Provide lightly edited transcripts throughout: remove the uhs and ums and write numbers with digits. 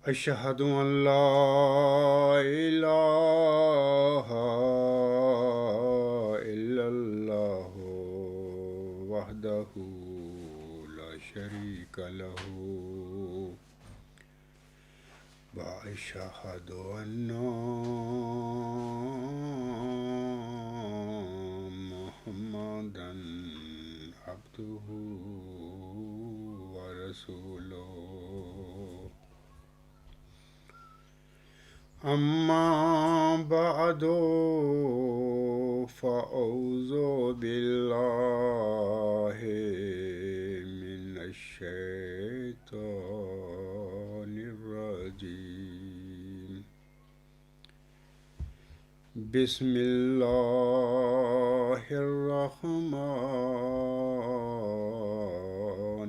أشهد أن لا إله إلا الله وحده لا شريك له وأشهد أن محمدا عبده ورسوله أما بعد فأعوذ بالله من الشيطان الرجيم بسم الله الرحمن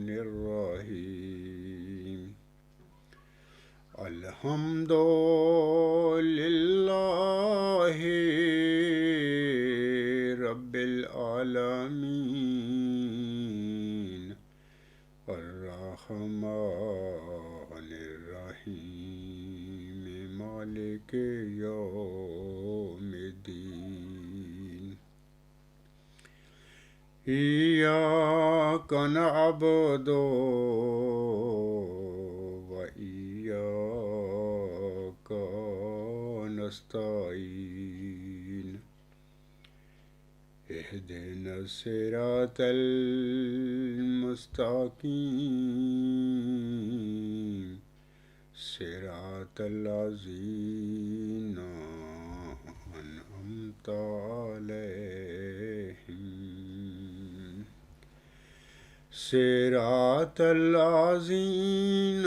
الرحيم الحمد لله رب العالمين الرحمن الرحيم مالك يوم الدين إياك نعبد وإياك نستعين اهدنا الصراط المستقيم صراط الذين أنعمت عليهم صراط الذين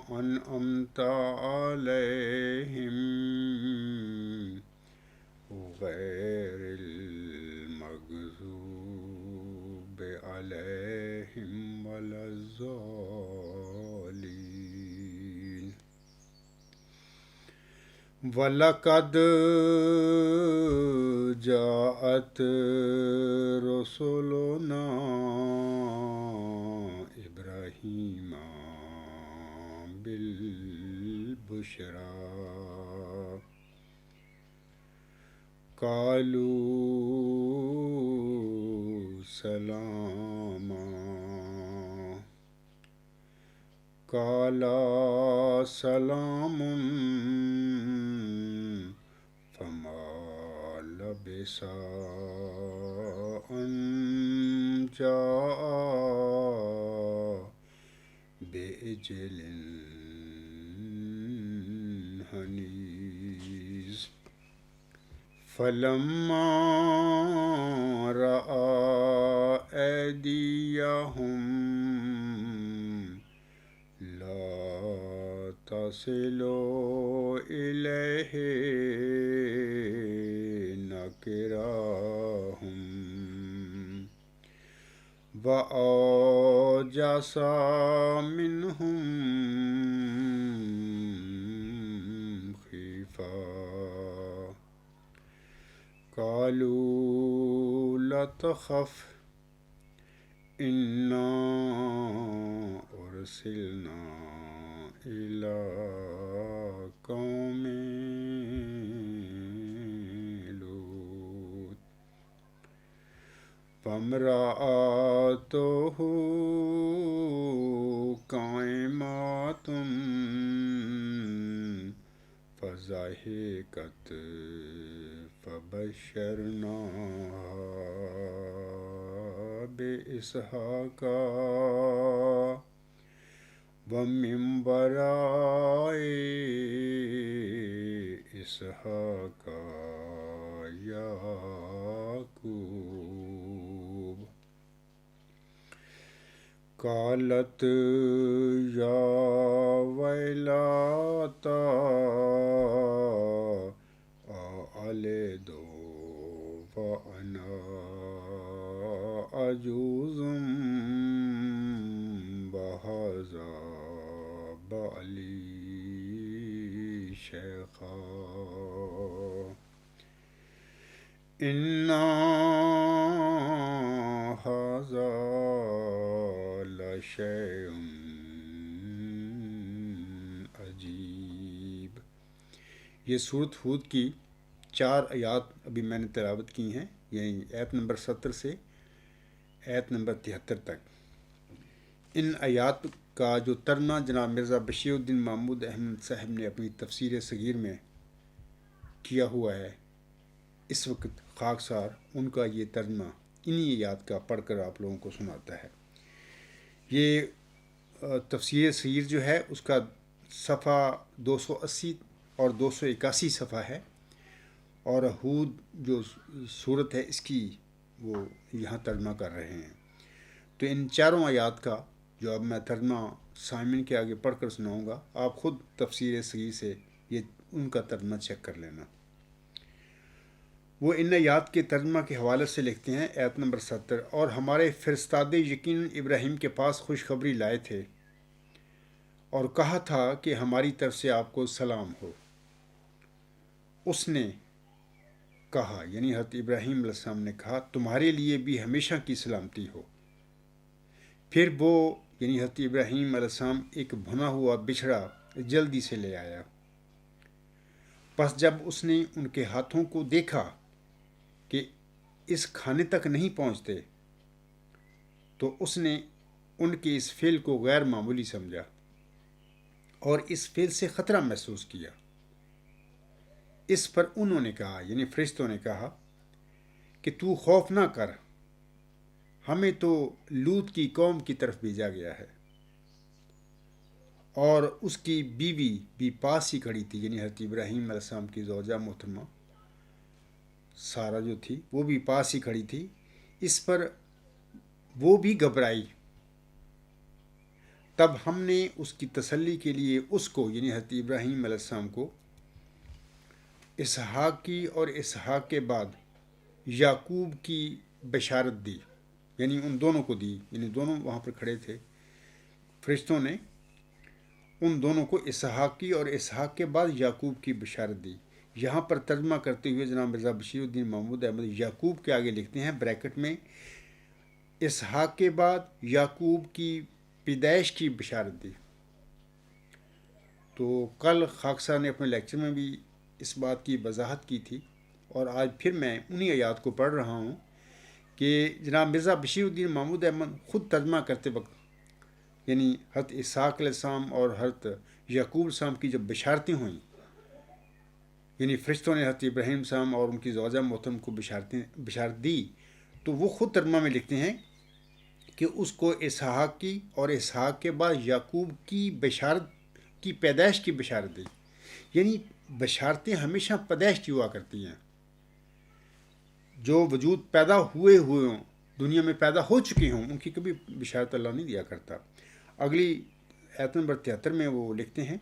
أنعمت عليهم غير المغضوب عليهم ولا الضالين وَلَقَدْ جَاءَتْ رُسُلُنَا إِبْرَاهِيمَ بِالْبُشْرَى قَالُوا سَلَامًا قَالَ سَلَامٌ فَمَا لَبِثَ أَن جَاءَ بِعِجْلٍ حَنِيذٍ فَلَمَّا رَأَى أَيْدِيَهُمْ لا تصل إليه نكراهم وأوجس منهم خيفة قالوا لا تخف إنا أرسلنا إلى قوم لوط فامرأته قائمة فضحكت فبشرناها بإسحاق ومن وراء إسحاق يعقوب قالت يا ويلتى أألد وأنا عجوز وهذا بعلي شيخا إن هذا لشيء یہ صورت ہود کی 4 آیات ابھی میں نے تلاوت کی ہیں، یعنی آیت نمبر 70 سے آیت نمبر 73 تک۔ ان آیات کا جو ترجمہ جناب مرزا بشیر الدین محمود احمد صاحب نے اپنی تفسیر صغیر میں کیا ہوا ہے، اس وقت خاکسار ان کا یہ ترجمہ انہی آیات کا پڑھ کر آپ لوگوں کو سناتا ہے۔ یہ تفسیر صغیر جو ہے اس کا صفحہ 280 اور 281 صفحہ ہے، اور ہود جو صورت ہے اس کی وہ یہاں ترجمہ کر رہے ہیں۔ تو ان 4 آیات کا جو اب میں ترجمہ سامعین کے آگے پڑھ کر سناؤں گا، آپ خود تفسیر صغیر سے یہ ان کا ترجمہ چیک کر لینا۔ وہ ان آیات کے ترجمہ کے حوالے سے لکھتے ہیں، آیت نمبر 70، اور ہمارے فرستادے یقیناً ابراہیم کے پاس خوشخبری لائے تھے اور کہا تھا کہ ہماری طرف سے آپ کو سلام ہو۔ اس نے کہا، یعنی حضرت ابراہیم علیہ السلام نے کہا، تمہارے لیے بھی ہمیشہ کی سلامتی ہو۔ پھر وہ یعنی حضرت ابراہیم علیہ السلام ایک بھنا ہوا بچھڑا جلدی سے لے آیا۔ پس جب اس نے ان کے ہاتھوں کو دیکھا کہ اس کھانے تک نہیں پہنچتے، تو اس نے ان کے اس فعل کو غیر معمولی سمجھا اور اس فعل سے خطرہ محسوس کیا۔ اس پر انہوں نے کہا، یعنی فرشتوں نے کہا کہ تو خوف نہ کر، ہمیں تو لوط کی قوم کی طرف بھیجا گیا ہے۔ اور اس کی بیوی بھی پاس ہی کھڑی تھی، یعنی حضرت ابراہیم علیہ السلام کی زوجہ محترمہ سارہ جو تھی وہ بھی پاس ہی کھڑی تھی۔ اس پر وہ بھی گھبرائی۔ تب ہم نے اس کی تسلی کے لیے اس کو یعنی حضرت ابراہیم علیہ السلام کو اسحاق کی اور اسحاق کے بعد یعقوب کی بشارت دی، یعنی ان دونوں کو دی، یعنی دونوں وہاں پر کھڑے تھے۔ فرشتوں نے ان دونوں کو اسحاق کی اور اسحاق کے بعد یعقوب کی بشارت دی۔ یہاں پر ترجمہ کرتے ہوئے جناب مرزا بشیر الدین محمود احمد یعقوب کے آگے لکھتے ہیں بریکٹ میں، اسحاق کے بعد یعقوب کی پیدائش کی بشارت دی۔ تو کل خاکسار نے اپنے لیکچر میں بھی اس بات کی وضاحت کی تھی، اور آج پھر میں انہی آیات کو پڑھ رہا ہوں کہ جناب مرزا بشیر الدین محمود احمد خود ترجمہ کرتے وقت یعنی حضرت اسحاق علیہ السلام اور حضرت یعقوب علیہ السلام کی جب بشارتیں ہوئیں، یعنی فرشتوں نے حضرت ابراہیم السلام اور ان کی زوجہ محترم کو بشارت دی، تو وہ خود ترجمہ میں لکھتے ہیں کہ اس کو اسحاق کی اور اسحاق کے بعد یعقوب کی بشارت کی پیدائش کی بشارت دی۔ یعنی بشارتیں ہمیشہ پیدائش کی ہوا کرتی ہیں، جو وجود پیدا ہوئے ہوں، دنیا میں پیدا ہو چکے ہوں، ان کی کبھی بشارت اللہ نہیں دیا کرتا۔ اگلی آیت نمبر 73 میں وہ لکھتے ہیں،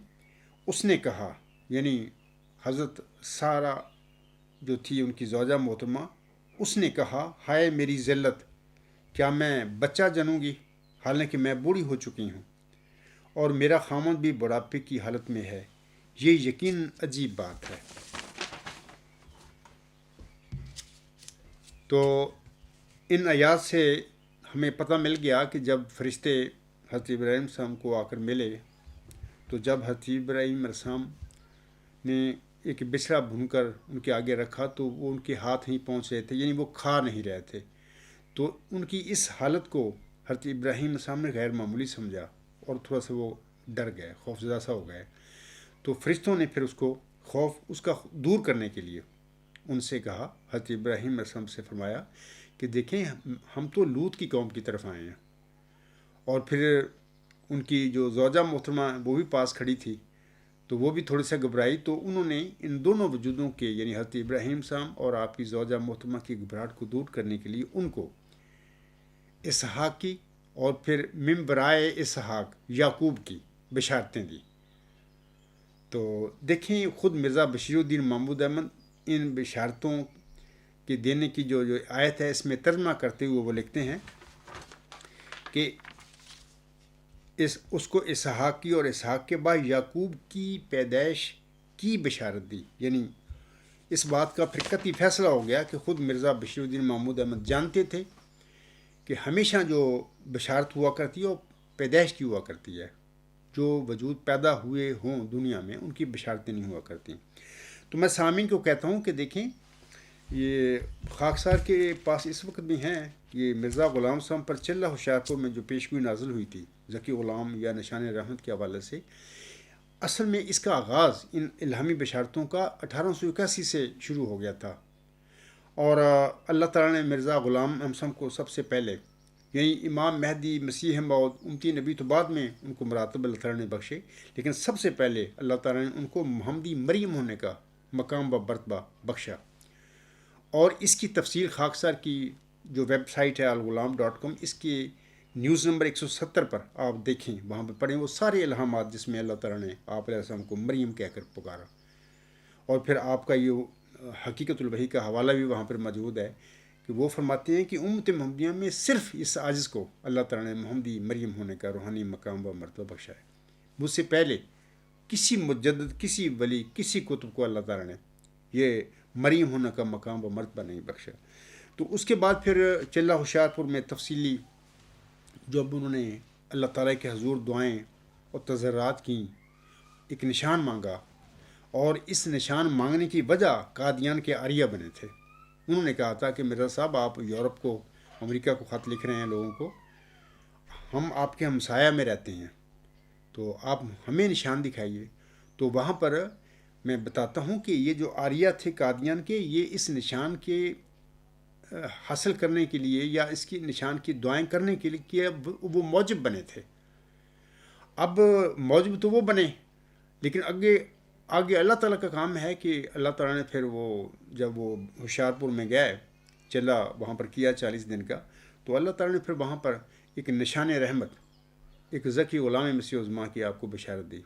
اس نے کہا، یعنی حضرت سارہ جو تھی ان کی زوجہ محترمہ، اس نے کہا، ہائے میری ذلت، کیا میں بچہ جنوں گی حالانکہ میں بوڑھی ہو چکی ہوں اور میرا خامند بھی بڑھاپے کی حالت میں ہے؟ یہ یقین عجیب بات ہے۔ تو ان آیات سے ہمیں پتہ مل گیا کہ جب فرشتے حضرت ابراہیم السلام کو آ کر ملے، تو جب حضرت ابراہیم علیہ السلام نے ایک بچھڑا بھون کر ان کے آگے رکھا تو وہ ان کے ہاتھ نہیں پہنچ رہے تھے، یعنی وہ کھا نہیں رہے تھے۔ تو ان کی اس حالت کو حضرت ابراہیم علیہ السلام نے غیر معمولی سمجھا اور تھوڑا سا وہ ڈر گئے، خوفزدہ سا ہو گئے۔ تو فرشتوں نے پھر اس کو خوف اس کا دور کرنے کے لیے ان سے کہا، حضرت ابراہیم علیہ السلام سے فرمایا کہ دیکھیں ہم تو لوط کی قوم کی طرف آئے ہیں۔ اور پھر ان کی جو زوجہ محترمہ وہ بھی پاس کھڑی تھی، تو وہ بھی تھوڑے سے گھبرائی۔ تو انہوں نے ان دونوں وجودوں کے یعنی حضرت ابراہیم السلام اور آپ کی زوجہ محترمہ کی گھبراہٹ کو دور کرنے کے لیے ان کو اسحاق کی اور پھر من برائے اسحاق یعقوب کی بشارتیں دی۔ تو دیکھیں خود مرزا بشیر الدین محمود احمد ان بشارتوں کے دینے کی جو آیت ہے اس میں ترجمہ کرتے ہوئے وہ لکھتے ہیں کہ اس کو اسحاق کی اور اسحاق کے بعد یعقوب کی پیدائش کی بشارت دی۔ یعنی اس بات کا پھر قطعی فیصلہ ہو گیا کہ خود مرزا بشیر الدین محمود احمد جانتے تھے کہ ہمیشہ جو بشارت ہوا کرتی ہے وہ پیدائش کی ہوا کرتی ہے، جو وجود پیدا ہوئے ہوں دنیا میں ان کی بشارتیں نہیں ہوا کرتی۔ تو میں سامعین کو کہتا ہوں کہ دیکھیں یہ خاکسار کے پاس اس وقت بھی ہیں یہ مرزا غلام صاحب پر چلہ ہوشیارپور میں جو پیشگوئی نازل ہوئی تھی ذکی غلام یا نشان رحمت کے حوالے سے، اصل میں اس کا آغاز ان الہامی بشارتوں کا 1881 سے شروع ہو گیا تھا، اور اللہ تعالیٰ نے مرزا غلام صاحب کو سب سے پہلے، یعنی امام مہدی مسیح موعود امتی نبی تو بعد میں ان کو مراتب اللہ تعالیٰ نے بخشے، لیکن سب سے پہلے اللہ تعالیٰ نے ان کو محمدی مریم ہونے کا مقام و مرتبہ بخشا۔ اور اس کی تفصیل خاکسار کی جو ویب سائٹ ہے الغلام.com، اس کے نیوز نمبر 170 پر آپ دیکھیں، وہاں پہ پڑھیں وہ سارے الہامات جس میں اللہ تعالیٰ نے آپ علیہ السلام کو مریم کہہ کر پکارا، اور پھر آپ کا یہ حقیقت الوحی کا حوالہ بھی وہاں پر موجود ہے کہ وہ فرماتے ہیں کہ امت محمدیہ میں صرف اس عاجز کو اللہ تعالیٰ نے محمدی مریم ہونے کا روحانی مقام و مرتبہ بخشا ہے۔ مجھ سے پہلے کسی مجدد، کسی ولی، کسی کتب کو اللہ تعالیٰ نے یہ مریم ہونے کا مقام و مرتبہ نہیں بخشا۔ تو اس کے بعد پھر چلہ ہوشیارپور میں تفصیلی جب انہوں نے اللہ تعالیٰ کے حضور دعائیں اور تضرعات کیں، ایک نشان مانگا، اور اس نشان مانگنے کی وجہ قادیان کے آریہ بنے تھے۔ انہوں نے کہا تھا کہ مرزا صاحب آپ یورپ کو، امریکہ کو خط لکھ رہے ہیں لوگوں کو، ہم آپ کے ہمسایہ میں رہتے ہیں، تو آپ ہمیں نشان دکھائیے۔ تو وہاں پر میں بتاتا ہوں کہ یہ جو آریہ تھے قادیان کے، یہ اس نشان کے حاصل کرنے کے لیے یا اس کی نشان کی دعائیں کرنے کے لیے کہ وہ موجب بنے تھے۔ اب موجب تو وہ بنے، لیکن آگے اللہ تعالیٰ کا کام ہے کہ اللہ تعالیٰ نے پھر وہ جب وہ ہوشیارپور میں گئے، چلا وہاں پر کیا 40 دن کا، تو اللہ تعالیٰ نے پھر وہاں پر ایک نشان رحمت، ایک ذکی غلام مسیح عظمیٰ کی آپ کو بشارت دی۔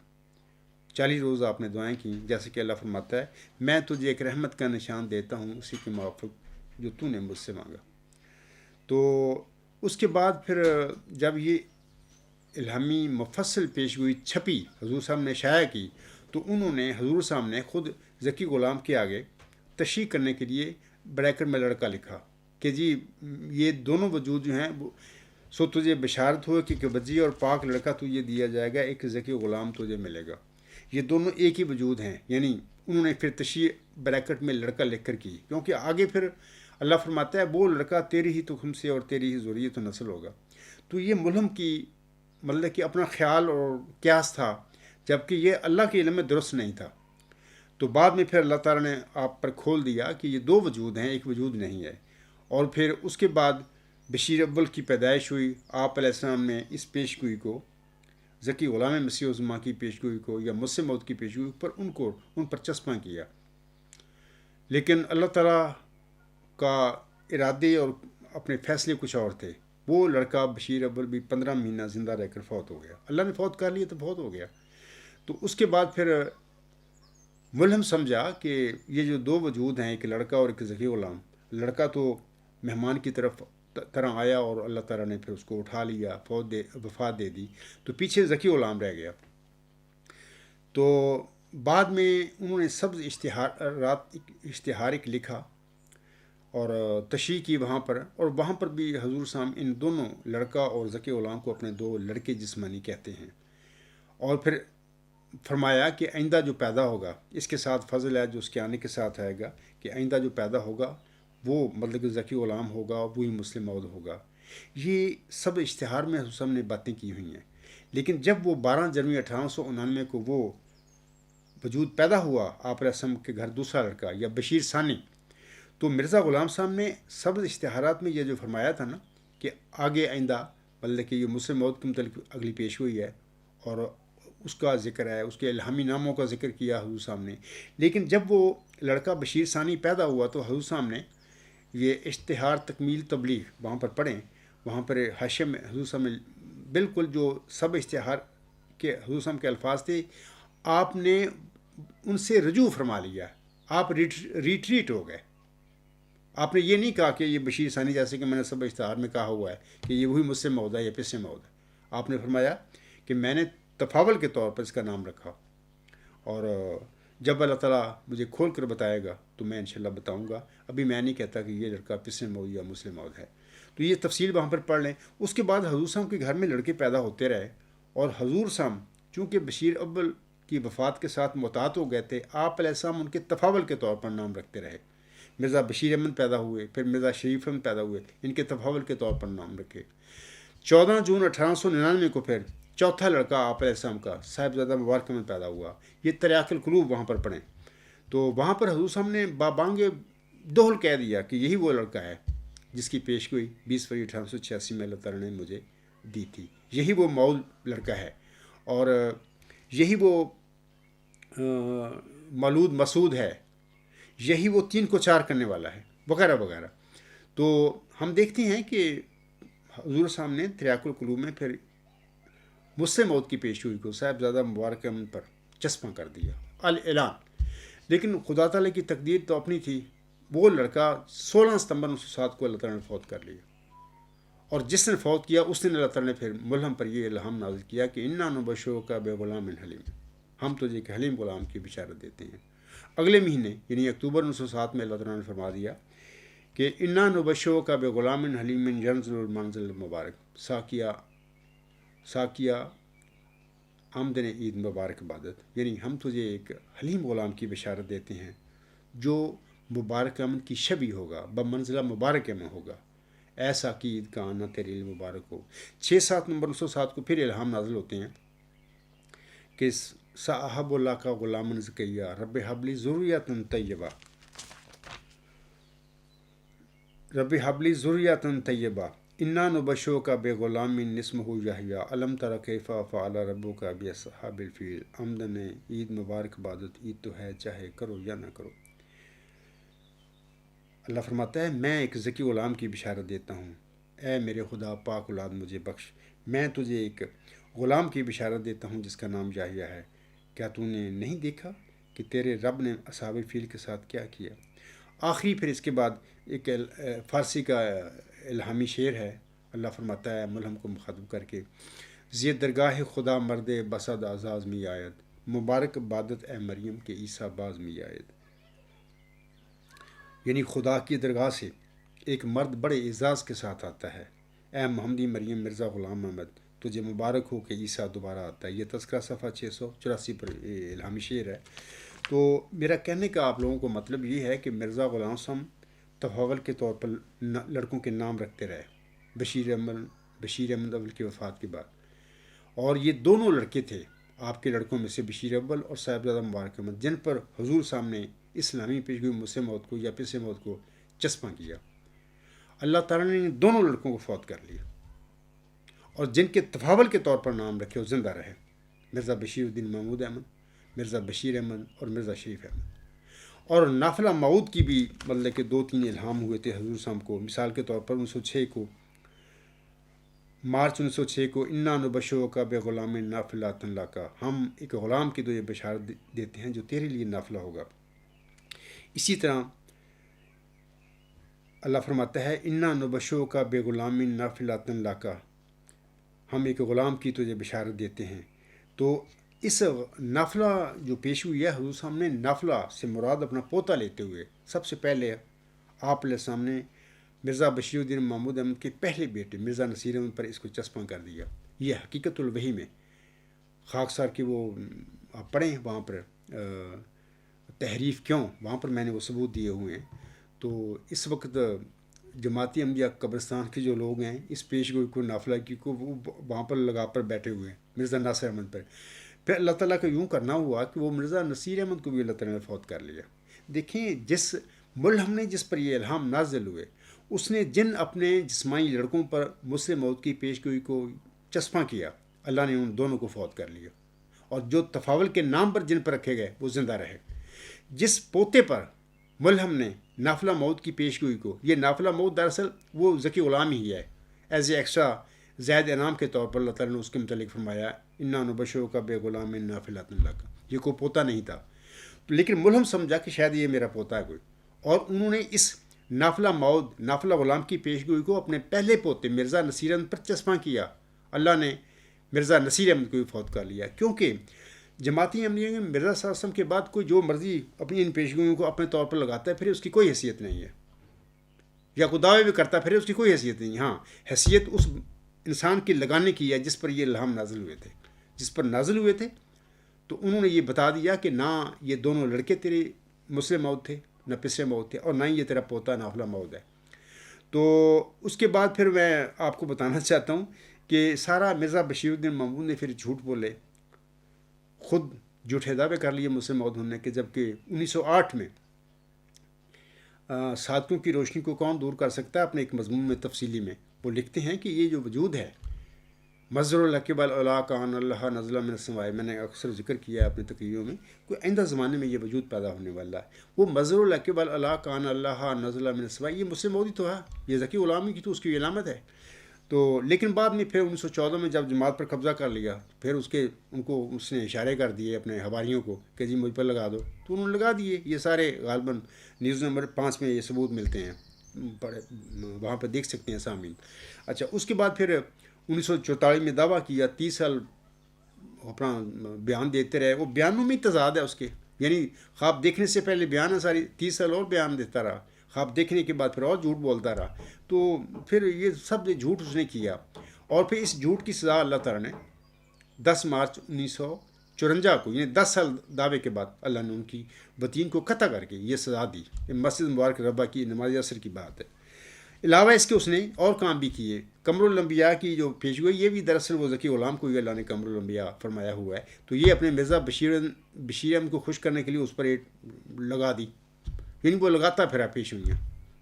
40 روز آپ نے دعائیں کی، جیسے کہ اللہ فرماتا ہے میں تجھے ایک رحمت کا نشان دیتا ہوں اسی کے موافق جو تو نے مجھ سے مانگا۔ تو اس کے بعد پھر جب یہ الہامی مفصل پیشگوئی چھپی، حضور صاحب نے شائع کی، تو انہوں نے حضور صاحب نے خود ذکی غلام کے آگے تشریح کرنے کے لیے بریکٹ میں لڑکا لکھا کہ جی یہ دونوں وجود جو ہیں سو تجھے بشارت ہو کہ وجی اور پاک لڑکا تجھے دیا جائے گا، ایک ذکی غلام تجھے ملے گا، یہ دونوں ایک ہی وجود ہیں۔ یعنی انہوں نے پھر تشریح بریکٹ میں لڑکا لکھ کر کی، کیونکہ آگے پھر اللہ فرماتا ہے وہ لڑکا تیری ہی تخم سے اور تیری ہی ذریت و نسل ہوگا۔ تو یہ ملہم کی مطلب کہ اپنا خیال اور قیاس تھا، جبکہ یہ اللہ کے علم میں درست نہیں تھا۔ تو بعد میں پھر اللہ تعالیٰ نے آپ پر کھول دیا کہ یہ دو وجود ہیں، ایک وجود نہیں ہے۔ اور پھر اس کے بعد بشیر اول کی پیدائش ہوئی، آپ علیہ السلام نے اس پیشگوئی کو، ذکی غلام مسیح عظمیٰ کی پیشگوئی کو یا مسیح موعود کی پیشگوئی پر ان پر چسپاں کیا، لیکن اللہ تعالیٰ کا ارادے اور اپنے فیصلے کچھ اور تھے۔ وہ لڑکا بشیر اول بھی 15 مہینہ زندہ رہ کر فوت ہو گیا، اللہ نے فوت کر لیا تو فوت ہو گیا۔ تو اس کے بعد پھر ملہم سمجھا کہ یہ جو دو وجود ہیں، ایک لڑکا اور ایک ذکی غلام، لڑکا تو مہمان کی طرح آیا اور اللہ تعالیٰ نے پھر اس کو اٹھا لیا، وفات دے دی، تو پیچھے ذکی غلام رہ گیا۔ تو بعد میں انہوں نے سبز اشتہار ایک لکھا اور تشریح کی وہاں پر، اور وہاں پر بھی حضور صاحب ان دونوں لڑکا اور ذکی غلام کو اپنے دو لڑکے جسمانی کہتے ہیں، اور پھر فرمایا کہ آئندہ جو پیدا ہوگا، اس کے ساتھ فضل ہے جو اس کے آنے کے ساتھ آئے گا، کہ آئندہ جو پیدا ہوگا وہ مطلب کہ ذکی غلام ہوگا، وہی مسلم موعود ہوگا۔ یہ سب اشتہار میں حضور صاحب نے باتیں کی ہوئی ہیں، لیکن جب وہ 12 جنوری 1899 کو وہ وجود پیدا ہوا، آپ علیہ السلام کے گھر دوسرا لڑکا یا بشیر ثانی، تو مرزا غلام صاحب نے سب اشتہارات میں یہ جو فرمایا تھا نا کہ آگے آئندہ مطلب کہ یہ مسلم موعود کے متعلق اگلی پیش ہوئی ہے اور اس کا ذکر ہے، اس کے الہامی ناموں کا ذکر کیا حضور صاحب نے، لیکن جب وہ لڑکا بشیر ثانی پیدا ہوا تو حضور صاحب نے یہ اشتہار تکمیل تبلیغ وہاں پر پڑھیں، وہاں پر حاشیے میں حضور صاحب نے بالکل جو سب اشتہار کے حضور صاحب کے الفاظ تھے، آپ نے ان سے رجوع فرما لیا، آپ ریٹریٹ ہو گئے۔ آپ نے یہ نہیں کہا کہ یہ بشیر ثانی جیسے کہ میں نے سب اشتہار میں کہا ہوا ہے کہ یہ وہی مسلم موعود ہے یا پسم موعود ہے، آپ نے فرمایا کہ میں نے تفاول کے طور پر اس کا نام رکھا، اور جب اللہ تعالیٰ مجھے کھول کر بتائے گا تو میں انشاءاللہ بتاؤں گا، ابھی میں نہیں کہتا کہ یہ لڑکا پسم موعود یا مسلم موعود ہے۔ تو یہ تفصیل وہاں پر پڑھ لیں۔ اس کے بعد حضور صاحب کے گھر میں لڑکے پیدا ہوتے رہے، اور حضور صاحب چونکہ بشیر اول کی وفات کے ساتھ معطات ہو گئے تھے، آپ علیہ السلام ان کے تفاول کے طور پر نام رکھتے رہے۔ مرزا بشیر احمد پیدا ہوئے، پھر مرزا شریف احمد پیدا ہوئے، ان کے تفاول کے طور پر نام رکھے۔ 14 جون 1899 کو پھر چوتھا لڑکا آپ علیہ السلام کا صاحبزادہ مبارک احمد پیدا ہوا۔ یہ تریاق القلوب وہاں پر پڑھیں تو وہاں پر حضور صاحب نے بابانگ دوہل کہہ دیا کہ یہی وہ لڑکا ہے جس کی پیشگوئی 20 فروری 1886 میں اللہ تعالیٰ نے مجھے دی تھی، یہی وہ مول لڑکا ہے، اور یہی وہ مولود مسعود ہے، یہی وہ 3 کو 4 کرنے والا ہے، وغیرہ وغیرہ۔ تو ہم دیکھتے ہیں کہ حضور صاحب نے تریاق القلوب میں پھر مسلم موت کی پیشگوئی کو صاحبزادہ مبارک احمد پر چسپاں کر دیا، الاعلان۔ لیکن خدا تعالیٰ کی تقدیر تو اپنی تھی، وہ لڑکا 16 ستمبر 1907 کو اللہ تعالیٰ نے فوت کر لیا، اور جس نے فوت کیا اس دن اللہ تعالیٰ نے پھر ملہم پر یہ الہام نازل کیا کہ انا نبشرک بغلام حلیم، ہم تجھے ایک حلیم غلام کی بشارت دیتے ہیں۔ اگلے مہینے یعنی اکتوبر 1907 میں اللہ تعالیٰ نے فرما دیا کہ انا نبشرک بغلام حلیم ینزل المنزل المبارک، ساکیہ آمدن عید مبارک عبادت، یعنی ہم تجھے ایک حلیم غلام کی بشارت دیتے ہیں جو مبارک امن کی شبی ہوگا، بمنزلہ مبارک میں ہوگا، ایسا کہ عید کا آنا تیرے لیے مبارک ہو۔ 6-7 نومبر 1907 کو پھر الہام نازل ہوتے ہیں کہ صاحب اللہ کا غلام زکیہ رب حبلی ذریۃ طیبہ، رب حبلی ذریۃ طیبہ انا نبشرک بغلام اسمہ یحییٰ الم تر کیف فعل ربک باصحاب الفیل، آمدن عید مبارک عبادت، عید تو ہے چاہے کرو یا نہ کرو۔ اللہ فرماتا ہے میں ایک ذکی غلام کی بشارت دیتا ہوں، اے میرے خدا پاک اولاد مجھے بخش، میں تجھے ایک غلام کی بشارت دیتا ہوں جس کا نام یحییٰ ہے، کیا تو نے نہیں دیکھا کہ تیرے رب نے اصحاب الفیل کے ساتھ کیا کیا۔ آخری پھر اس کے بعد ایک فارسی کا الہامی شعر ہے، اللہ فرماتا ہے ملہم کو مخاطب کر کے، زی درگاہ خدا مرد بسد اعزاز می آید، مبارک عبادت اے مریم کے عیسیٰ باز می آید، یعنی خدا کی درگاہ سے ایک مرد بڑے اعزاز کے ساتھ آتا ہے، اے محمدی مریم مرزا غلام احمد تجھے مبارک ہو کہ عیسیٰ دوبارہ آتا ہے۔ یہ تذکرہ صفحہ 684 پر الہامی شعر ہے۔ تو میرا کہنے کا آپ لوگوں کو مطلب یہ ہے کہ مرزا غلام صاحب تفاول کے طور پر لڑکوں کے نام رکھتے رہے بشیر احمد اول کی وفات کے بعد، اور یہ دونوں لڑکے تھے آپ کے لڑکوں میں سے بشیر اول اور صاحبزادہ مبارک احمد، جن پر حضور صاحب نے اسلامی پیشگوئی مسلم موت کو یا پس موت کو چسپاں کیا۔ اللہ تعالیٰ نے دونوں لڑکوں کو فوت کر لیا، اور جن کے تفاول کے طور پر نام رکھے وہ زندہ رہے، مرزا بشیر الدین محمود احمد، مرزا بشیر احمد اور مرزا شریف احمد۔ اور نافلہ موعود کی بھی مطلب کہ 2-3 الہام ہوئے تھے حضور صاحب کو، مثال کے طور پر 1906 کو مارچ 1906 کو انا نبشرک بغلام نافلۃ لک، ہم ایک غلام کی تو یہ بشارت دیتے ہیں جو تیرے لیے نافلہ ہوگا۔ اسی طرح اللہ فرماتا ہے انا نبشرک بغلام نافلۃ لک، ہم ایک غلام کی تجھے بشارت دیتے ہیں۔ تو اس نافلہ جو پیش ہوئی ہے، حضور صاحب نے نافلہ سے مراد اپنا پوتا لیتے ہوئے سب سے پہلے آپ علیہ السلام نے مرزا بشیر الدین محمود احمد کے پہلے بیٹے مرزا نصیر احمد پر اس کو چسپاں کر دیا۔ یہ حقیقت الوحی میں خاکسار کی وہ آپ پڑھیں وہاں پر تحریف کیوں، وہاں پر میں نے وہ ثبوت دیے ہوئے ہیں۔ تو اس وقت جماعتی احمدیہ قبرستان کے جو لوگ ہیں اس پیشگوئی کو نافلہ کی کو وہ وہاں پر لگا پر بیٹھے ہوئے ہیں مرزا ناصر احمد پر۔ پھر اللہ تعالیٰ کا یوں کرنا ہوا کہ وہ مرزا نصیر احمد کو بھی اللہ تعالیٰ نے فوت کر لیا۔ دیکھیں جس ملہم نے جس پر یہ الہام نازل ہوئے، اس نے جن اپنے جسمانی لڑکوں پر مسلم موت کی پیشگوئی کو چسپاں کیا، اللہ نے ان دونوں کو فوت کر لیا، اور جو تفاول کے نام پر جن پر رکھے گئے وہ زندہ رہے۔ جس پوتے پر ملہم نے نافلہ موت کی پیشگوئی کو، یہ نافلہ موت دراصل وہ ذکی غلام ہی ہے، ایز اے ایکسٹرا زائد انعام کے طور پر اللہ تعالیٰ نے اس کے متعلق فرمایا انا نبشرک بغلام نافلۃ لک، یہ کوئی پوتا نہیں تھا، لیکن ملہم سمجھا کہ شاید یہ میرا پوتا ہے کوئی، اور انہوں نے اس نافلہ موت نافلہ غلام کی پیشگوئی کو اپنے پہلے پوتے مرزا نصیر احمد پر چسپاں کیا۔ اللہ نے مرزا نصیر احمد کو بھی فوت کر لیا، کیونکہ جماعتی احمدیہ میں مرزا صلی اللہ علیہ وسلم کے بعد کوئی جو مرضی اپنی ان پیشگوئیوں کو اپنے طور پر لگاتا ہے پھر اس کی کوئی حیثیت نہیں ہے، یا کوئی دعوے بھی کرتا ہے پھر اس کی کوئی حیثیت نہیں۔ ہاں، حیثیت اس انسان کی لگانے کی ہے جس پر یہ الہام نازل ہوئے تھے، جس پر نازل ہوئے تھے تو انہوں نے یہ بتا دیا کہ نہ یہ دونوں لڑکے تیرے مسلم موعود تھے، نہ پسر موعود تھے، اور نہ ہی یہ تیرا پوتا نافلہ موعود ہے۔ تو اس کے بعد پھر میں آپ کو بتانا چاہتا ہوں کہ سارا مرزا بشیر الدین محمود نے پھر جھوٹ بولے، خود جھوٹے دعوے کر لیے مسلم موعود ہونے کے، جبکہ 1908 میں سادتوں کی روشنی کو کون دور کر سکتا ہے، اپنے ایک مضمون میں تفصیلی میں وہ لکھتے ہیں کہ یہ جو وجود ہے مظہر الحق بالعلا کان اللہ نزل من السماء، میں نے اکثر ذکر کیا ہے اپنے تقریروں میں، کوئی آئندہ زمانے میں یہ وجود پیدا ہونے والا ہے، وہ مظہر الحق بالعلا کان اللہ نزل من السماء، یہ مسلم موعود تو ہے، یہ ذکی غلامی کی تو اس کی علامت ہے۔ تو لیکن بعد میں پھر 1914 میں جب جماعت پر قبضہ کر لیا، پھر اس نے اشارے کر دیے اپنے حواریوں کو کہ جی مجھ پر لگا دو، تو انہوں نے لگا دیے۔ یہ سارے غالباً نیوز نمبر 5 میں یہ ثبوت ملتے ہیں، وہاں پہ دیکھ سکتے ہیں سامعین۔ اچھا، اس کے بعد پھر 1944 میں دعویٰ کیا، 30 سال اپنا بیان دیتے رہے، وہ بیانوں میں تضاد ہے اس کے، یعنی خواب دیکھنے سے پہلے بیان ہے ساری، 30 سال اور بیان دیتا رہا، خواب دیکھنے کے بعد پھر اور جھوٹ بولتا رہا، تو پھر یہ سب جھوٹ اس نے کیا، اور پھر اس جھوٹ کی سزا اللہ تعالیٰ نے 10 مارچ 1954 کو، یعنی 10 سال دعوے کے بعد اللہ نے ان کی وطین کو قطع کر کے یہ سزا دی۔ یہ مسجد مبارک ربا کی نماز عصر کی بات ہے۔ علاوہ اس کے اس نے اور کام بھی کیے، قمر الانبیاء کی جو پیشگوئی، یہ بھی دراصل وہ ذکی غلام کو اللہ نے قمر الانبیاء فرمایا ہوا ہے، تو یہ اپنے مرزا بشیر احمد کو خوش کرنے کے لیے اس پر ایک لگا دی، یعنی وہ لگاتا پھرا پیشگوئیاں،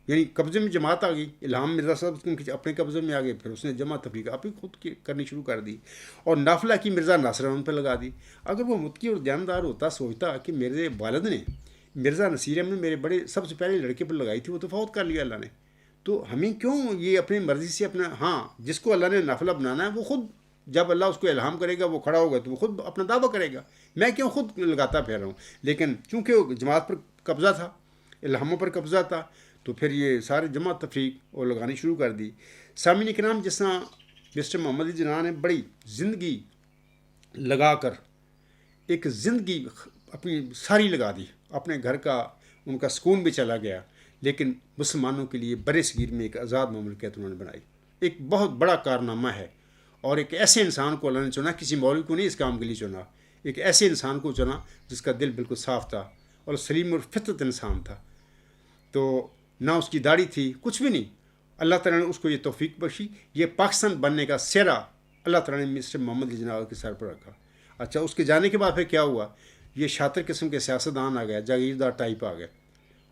یعنی قبضے میں جماعت آ گئی، الہام مرزا صاحب اپنے قبضے میں آ گئے، پھر اس نے جمع تفریق آپ ہی خود کرنی شروع کر دی، اور نافلہ کی مرزا ناصر احمد پہ لگا دی۔ اگر وہ متقی اور دیانتدار ہوتا، سوچتا کہ میرے والد نے مرزا نصیر احمد نے میرے بڑے سب سے پہلے لڑکے پر لگائی تھی، وہ تو فوت کر لیا اللہ نے، تو ہمیں کیوں یہ اپنی مرضی سے اپنا، ہاں جس کو اللہ نے نافلہ بنانا ہے وہ خود، جب اللہ اس کو الہام کرے گا وہ کھڑا ہوگا تو وہ خود اپنا دعویٰ کرے گا، میں کیوں خود لگاتا پھر رہا ہوں؟ لیکن چونکہ وہ جماعت پر قبضہ تھا، الہاموں پر قبضہ تھا، تو پھر یہ سارے جمع تفریق اور لگانی شروع کر دی۔ سامعین کرام، جس طرح مسٹر محمد علی جناح نے بڑی زندگی لگا کر ایک زندگی اپنی ساری لگا دی، اپنے گھر کا ان کا سکون بھی چلا گیا، لیکن مسلمانوں کے لیے برِ صغیر میں ایک آزاد مملکت انہوں نے بنائی، ایک بہت بڑا کارنامہ ہے، اور ایک ایسے انسان کو اللہ نے چنا، کسی مولوی کو نہیں اس کام کے لیے چنا، ایک ایسے انسان کو چنا جس کا دل بالکل صاف تھا اور سلیم اور فطرت انسان تھا، تو نہ اس کی داڑھی تھی، کچھ بھی نہیں، اللہ تعالیٰ نے اس کو یہ توفیق بخشی، یہ پاکستان بننے کا سہرا اللہ تعالیٰ نے مسٹر محمد علی جناح کے سر پر رکھا۔ اچھا، اس کے جانے کے بعد پھر کیا ہوا، یہ شاطر قسم کے سیاستدان آ گیا، جاگیردار ٹائپ آ گئے،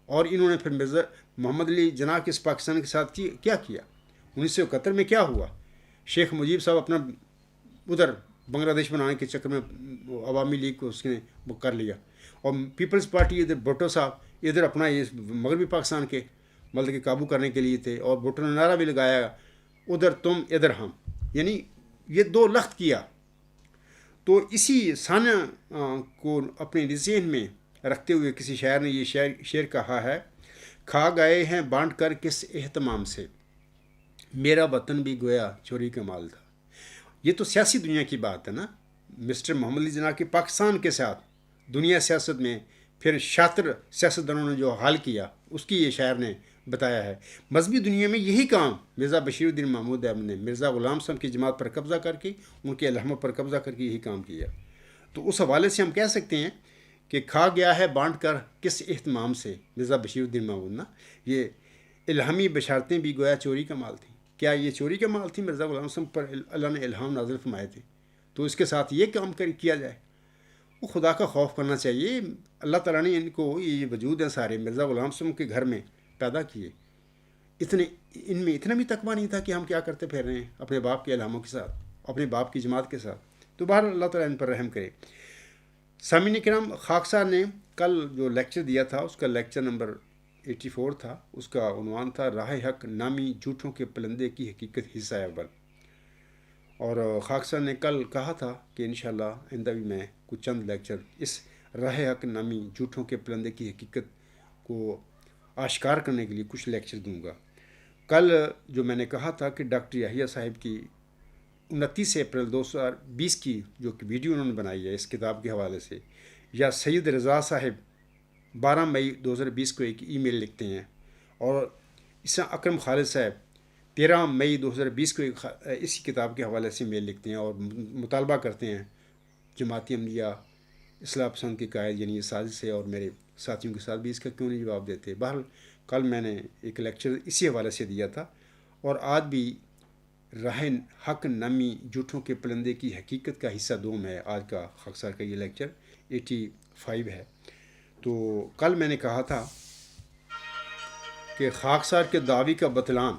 اور انہوں نے پھر مرزا محمد علی جناح کے اس پاکستان کے ساتھ کیا 1971 میں کیا ہوا، شیخ مجیب صاحب اپنا ادھر بنگلہ دیش بنانے کے چکر میں عوامی لیگ کو اس نے وہ کر لیا، اور پیپلز پارٹی ادھر بھٹو صاحب ادھر اپنا یہ مغربی پاکستان کے ملک کے قابو کرنے کے لیے تھے، اور بھٹو نے نعرہ بھی لگایا ادھر تم ادھر ہم، یعنی یہ دو لخت کیا۔ تو اسی سانیہ کو اپنے ذہن میں رکھتے ہوئے کسی شاعر نے یہ شعر کہا ہے، کھا گئے ہیں بانٹ کر کس اہتمام سے، میرا وطن بھی گویا چوری کا مال تھا۔ یہ تو سیاسی دنیا کی بات ہے نا، مسٹر محمد علی جناح کے پاکستان کے ساتھ دنیا سیاست میں پھر شاطر سیاستدانوں نے جو حال کیا اس کی یہ شاعر نے بتایا ہے۔ مذہبی دنیا میں یہی کام مرزا بشیر الدین محمود احمد نے مرزا غلام صاحب کی جماعت پر قبضہ کر کے، ان کے الہاموں پر قبضہ کر کے یہی کام کیا۔ تو اس حوالے سے ہم کہہ سکتے ہیں کہ کھا گیا ہے بانٹ کر کس اہتمام سے مرزا بشیر الدین محمود نا، یہ الہامی بشارتیں بھی گویا چوری کا مال تھیں۔ کیا یہ چوری کا مال تھی؟ مرزا غلام صاحب پر اللہ نے الہام نازل فرمائے تھے، تو اس کے ساتھ یہ کام کیا جائے، وہ خدا کا خوف کرنا چاہیے۔ اللہ تعالیٰ نے ان کو یہ وجود ہیں سارے مرزا غلام صاحب کے گھر میں پیدا کیے، ان میں اتنا بھی تقویٰ نہیں تھا کہ ہم کیا کرتے پھر رہے ہیں اپنے باپ کے الہاموں کے ساتھ، اپنے باپ کی جماعت کے ساتھ۔ تو بہر اللہ تعالیٰ ان پر رحم کرے۔ سامعین کرام، خاک صاحب نے کل جو لیکچر دیا تھا اس کا لیکچر نمبر 84 تھا، اس کا عنوان تھا راہ حق نامی جھوٹوں کے پلندے کی حقیقت حصہ اول، اور خاک صاحب نے کل کہا تھا کہ انشاءاللہ آئندہ بھی میں کچھ چند لیکچر اس راہ حق نامی جھوٹوں کے پلندے کی حقیقت کو آشکار کرنے کے لیے کچھ لیکچر دوں گا۔ کل جو میں نے کہا تھا کہ ڈاکٹر یحییٰ صاحب کی 29 اپریل 2020 کی جو ویڈیو انہوں نے بنائی ہے اس کتاب کے حوالے سے، یا سید رضا صاحب 12 مئی 2020 کو ایک ای میل لکھتے ہیں، اور اس اکرم خالد صاحب 13 مئی 2020 کو اسی کتاب کے حوالے سے میل لکھتے ہیں اور مطالبہ کرتے ہیں جماعتی عملیہ اصلاح پسند کے قائد یعنی یہ سازش ہے، اور میرے ساتھیوں کے ساتھ بھی اس کا کیوں نہیں جواب دیتے. بہرحال کل میں نے ایک لیکچر اسی حوالے سے دیا تھا، اور آج بھی راہ حق نامی جھوٹوں کے پلندے کی حقیقت کا حصہ دوم ہے. آج کا خاکسار کا یہ لیکچر 85 ہے. تو کل میں نے کہا تھا کہ خاکسار کے دعوی کا بطلان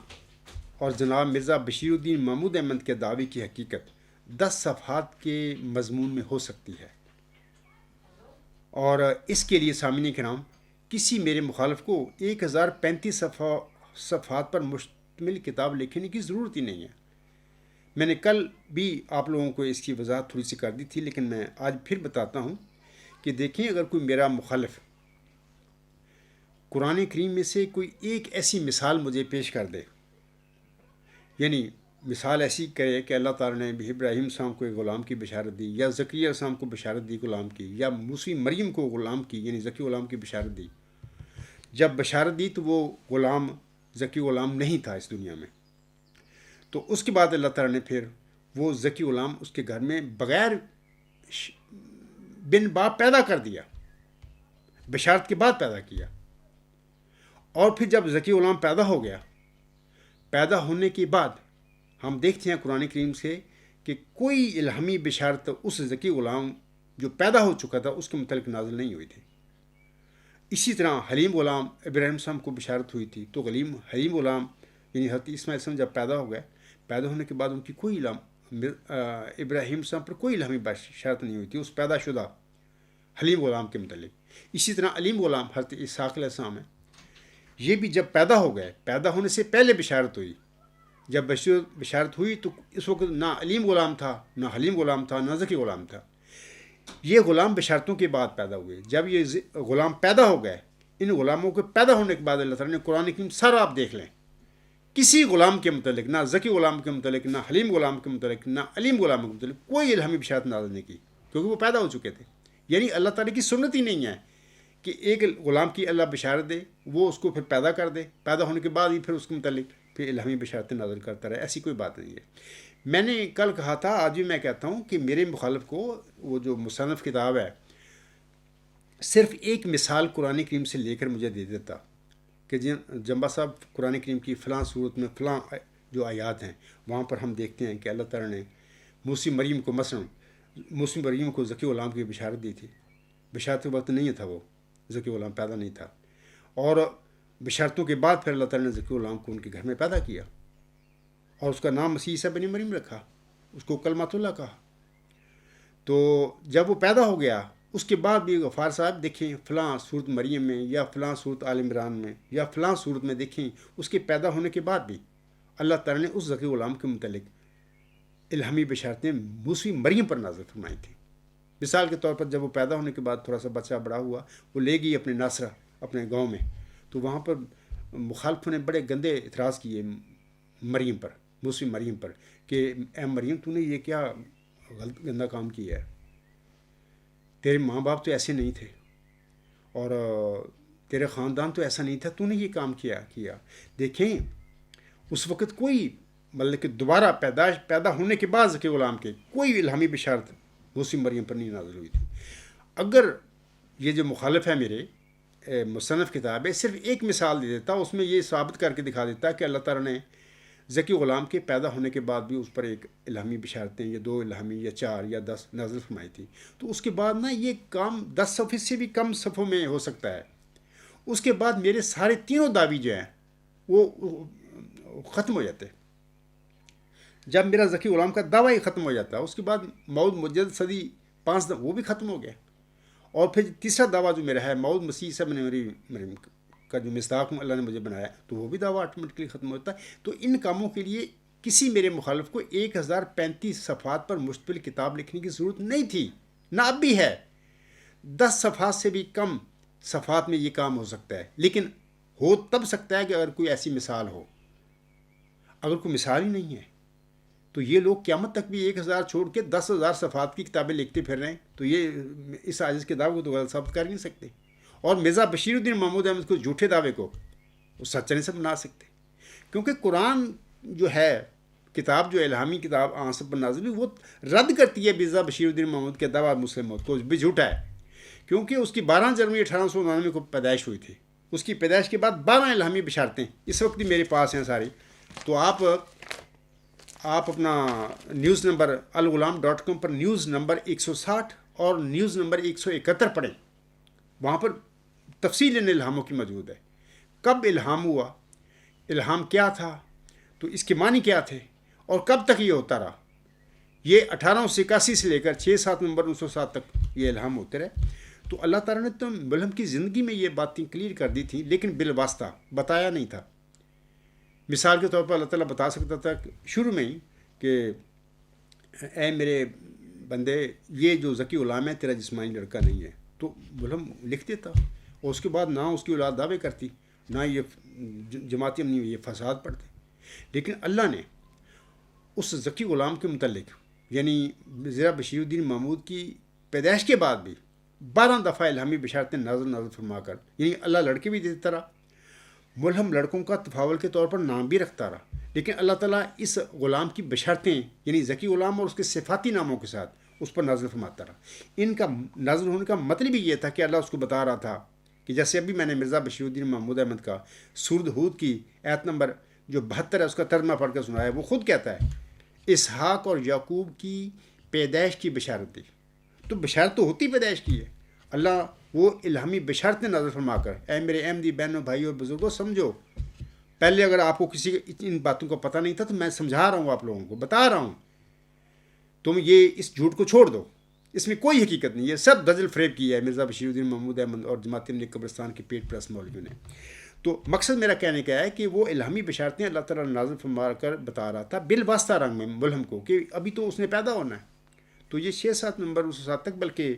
اور جناب مرزا بشیر الدین محمود احمد کے دعوی کی حقیقت 10 صفحات کے مضمون میں ہو سکتی ہے، اور اس کے لیے سامعین کرام کسی میرے مخالف کو 1035 صفحات پر مشتمل کتاب لکھنے کی ضرورت ہی نہیں ہے. میں نے کل بھی آپ لوگوں کو اس کی وضاحت تھوڑی سی کر دی تھی، لیکن میں آج پھر بتاتا ہوں کہ دیکھیں، اگر کوئی میرا مخالف قرآن کریم میں سے کوئی ایک ایسی مثال مجھے پیش کر دے، یعنی مثال ایسی کرے کہ اللہ تعالیٰ نے ابراہیم السلام کو ایک غلام کی بشارت دی، یا زکریا السلام کو بشارت دی غلام کی، یا موسی مریم کو غلام کی یعنی ذکی غلام کی بشارت دی. جب بشارت دی تو وہ غلام ذکی غلام نہیں تھا اس دنیا میں. تو اس کے بعد اللہ تعالیٰ نے پھر وہ ذکی غلام اس کے گھر میں بغیر بن باپ پیدا کر دیا، بشارت کے بعد پیدا کیا. اور پھر جب ذکی غلام پیدا ہو گیا، پیدا ہونے کے بعد ہم دیکھتے ہیں قرآن کریم سے کہ کوئی الہامی بشارت اس ذکی غلام جو پیدا ہو چکا تھا اس کے متعلق نازل نہیں ہوئی تھی. اسی طرح حلیم غلام ابراہیم السلام کو بشارت ہوئی تھی، تو حلیم غلام یعنی حضرت اسماعیل السلام جب پیدا ہو گئے، پیدا ہونے کے بعد ان کی کوئی ابراہیم السلام پر کوئی الہامی بشارت نہیں ہوئی تھی اس پیدا شدہ حلیم غلام کے متعلق. اسی طرح علیم غلام حضرت اسحاق علیہ السلام ہے، یہ بھی جب پیدا ہو گئے، پیدا ہونے سے پہلے بشارت ہوئی. جب بشارت ہوئی تو اس وقت نہ علیم غلام تھا، نہ حلیم غلام تھا، نہ ذکی غلام تھا. یہ غلام بشارتوں کے بعد پیدا ہوئے. جب یہ غلام پیدا ہو گئے، ان غلاموں کے پیدا ہونے کے بعد اللہ تعالیٰ نے قرآن کریم سارا آپ دیکھ لیں، کسی غلام کے متعلق، نہ ذکی غلام کے متعلق، نہ حلیم غلام کے متعلق، نہ علیم غلام کے متعلق کوئی الہامی بشارت نازل نہیں کی، کیونکہ وہ پیدا ہو چکے تھے. یعنی اللہ تعالیٰ کی سنت ہی نہیں ہے کہ ایک غلام کی اللہ بشارت دے، وہ اس کو پھر پیدا کر دے، پیدا ہونے کے بعد ہی پھر اس کے متعلق پھر الہامی بشارتیں نازل کرتا رہے. ایسی کوئی بات نہیں ہے. میں نے کل کہا تھا، آج بھی میں کہتا ہوں کہ میرے مخالف کو وہ جو مصنف کتاب ہے صرف ایک مثال قرآن کریم سے لے کر مجھے دے دیتا کہ جنبا صاحب قرآن کریم کی فلاں صورت میں فلاں جو آیات ہیں وہاں پر ہم دیکھتے ہیں کہ اللہ تعالیٰ نے موسی مریم کو مثلا موسی مریم کو ذکی غلام کی بشارت دی تھی. بشارت کے وقت نہیں تھا، وہ ذکی غلام پیدا نہیں تھا، اور بشارتوں کے بعد پھر اللہ تعالیٰ نے ذکی غلام کو ان کے گھر میں پیدا کیا، اور اس کا نام مسیح عیسیٰ بن مریم رکھا، اس کو کلمۃ اللہ کہا. تو جب وہ پیدا ہو گیا، اس کے بعد بھی غفار صاحب دیکھیں فلاں صورت مریم میں، یا فلاں صورت آل عمران میں، یا فلاں صورت میں دیکھیں اس کے پیدا ہونے کے بعد بھی اللہ تعالیٰ نے اس ذکی غلام کے متعلق الہامی بشارتیں موسی مریم پر نازل فرمائی تھیں. مثال کے طور پر جب وہ پیدا ہونے کے بعد تھوڑا سا بچہ بڑا ہوا، وہ لے گئی اپنے ناصرہ اپنے گاؤں میں، تو وہاں پر مخالفوں نے بڑے گندے اعتراض کیے مریم پر، موسی مریم پر، کہ اے مریم تو نے یہ کیا غلط گندہ کام کیا ہے، تیرے ماں باپ تو ایسے نہیں تھے، اور تیرے خاندان تو ایسا نہیں تھا، تو نے یہ کام کیا. دیکھیں اس وقت کوئی مطلب کہ دوبارہ پیدا ہونے کے بعد ذکی غلام کے کوئی الہامی بشارت موسی مریم پر نہیں نازل ہوئی تھی. اگر یہ جو مخالف ہے میرے مصنف کتاب ہے صرف ایک مثال دے دیتا، اس میں یہ ثابت کر کے دکھا دیتا کہ اللہ تعالیٰ نے ذکی غلام کے پیدا ہونے کے بعد بھی اس پر ایک الہامی بشارتیں یا 2 الہامی یا 4 یا 10 نازل فرمائی تھی، تو اس کے بعد نا یہ کام 10 صفحے سے بھی کم صفحوں میں ہو سکتا ہے. اس کے بعد میرے سارے تینوں دعوی جو ہیں وہ ختم ہو جاتے. جب میرا ذکی غلام کا دعویٰ ہی ختم ہو جاتا ہے، اس کے بعد موعود مجدد صدی 5 وہ بھی ختم ہو گیا، اور پھر تیسرا دعویٰ جو میرا ہے موعود مسیح عیسیٰ بن مریم کا جو مصداق اللہ نے مجھے بنایا، تو وہ بھی دعویٰ آٹومیٹکلی ختم ہوتا ہے. تو ان کاموں کے لیے کسی میرے مخالف کو 1035 صفحات پر مشتمل کتاب لکھنے کی ضرورت نہیں تھی، نہ اب بھی ہے. 10 صفحات سے بھی کم صفحات میں یہ کام ہو سکتا ہے، لیکن ہو تب سکتا ہے کہ اگر کوئی ایسی مثال ہو. اگر کوئی مثال ہی نہیں ہے تو یہ لوگ قیامت تک بھی 1000 چھوڑ کے 10,000 صفحات کی کتابیں لکھتے پھر رہے ہیں، تو یہ اس عاجز کے دعوے کو تو غلط ثابت کر نہیں سکتے. اور مرزا بشیر الدین محمود احمد کو جھوٹے دعوے کو وہ سچا نہیں سب بنا سکتے، کیونکہ قرآن جو ہے کتاب جو الہامی کتاب آن سب پر نازل ہوئی وہ رد کرتی ہے مرزا بشیر الدین محمود کے دعویٰ مسلم موت کو بھی جھوٹا ہے، کیونکہ اس کی 12 جنوری 1899 کو پیدائش ہوئی تھی. اس کی پیدائش کے بعد 12 الہامی بشارتیں اس وقت بھی میرے پاس ہیں ساری. تو آپ اپنا نیوز نمبر الغلام.com پر نیوز نمبر 160 اور نیوز نمبر 171 پڑھیں. وہاں پر تفصیل ان الہاموں کی موجود ہے. کب الہام ہوا، الہام کیا تھا، تو اس کے معنی کیا تھے، اور کب تک یہ ہوتا رہا. یہ 1881 سے لے کر 6-7 نومبر 1907 تک یہ الہام ہوتے رہے. تو اللہ تعالیٰ نے تو ملہم کی زندگی میں یہ باتیں کلیئر کر دی تھیں، لیکن بالواسطہ بتایا نہیں تھا. مثال کے طور پر اللہ تعالیٰ بتا سکتا تھا شروع میں ہی کہ اے میرے بندے، یہ جو ذکی غلام ہے تیرا جسمانی لڑکا نہیں ہے، تو ملہم لکھ دیتا. اور اس کے بعد نہ اس کی اولاد دعوے کرتی، نہ یہ جماعتی امنی یہ فساد پڑتے. لیکن اللہ نے اس ذکی غلام کے متعلق یعنی مرزا بشیر الدین محمود کی پیدائش کے بعد بھی 12 دفعہ الہامی بشارتیں نازل فرما کر، یعنی اللہ لڑکے بھی دیتا رہا، ملہم لڑکوں کا تفاول کے طور پر نام بھی رکھتا رہا. لیکن اللہ تعالیٰ اس غلام کی بشارتیں یعنی ذکی غلام اور اس کے صفاتی ناموں کے ساتھ اس پر نازل فرماتا رہا. ان کا نازل ہونے کا مطلب ہی یہ تھا کہ اللہ اس کو بتا رہا تھا کہ جیسے ابھی میں نے مرزا بشیر الدین محمود احمد کا سورۃ ہود کی آیت نمبر جو 72 ہے اس کا ترجمہ پڑھ کر سنایا. وہ خود کہتا ہے اسحاق اور یعقوب کی پیدائش کی بشارت دی. تو بشارت تو ہوتی پیدائش کی ہے. اللہ وہ الہامی بشارتیں نازل فرما کر اے میرے احمدی بہنوں بھائیوں اور بزرگوں سمجھو. پہلے اگر آپ کو کسی ان باتوں کا پتہ نہیں تھا تو میں سمجھا رہا ہوں، آپ لوگوں کو بتا رہا ہوں، تم یہ اس جھوٹ کو چھوڑ دو، اس میں کوئی حقیقت نہیں. یہ سب دجل فریب کی ہے مرزا بشیر الدین محمود احمد اور جماعت امنیت قبرستان کے پیٹ پرست مولویوں نے. تو مقصد میرا کہنے کا ہے کہ وہ الہامی بشارتیں اللہ تعالیٰ نے نازل فرما کر بتا رہا تھا بالواسطہ رنگ میں ملہم کو کہ ابھی تو اس نے پیدا ہونا ہے. تو یہ 6-7 نومبر 1907 تک بلکہ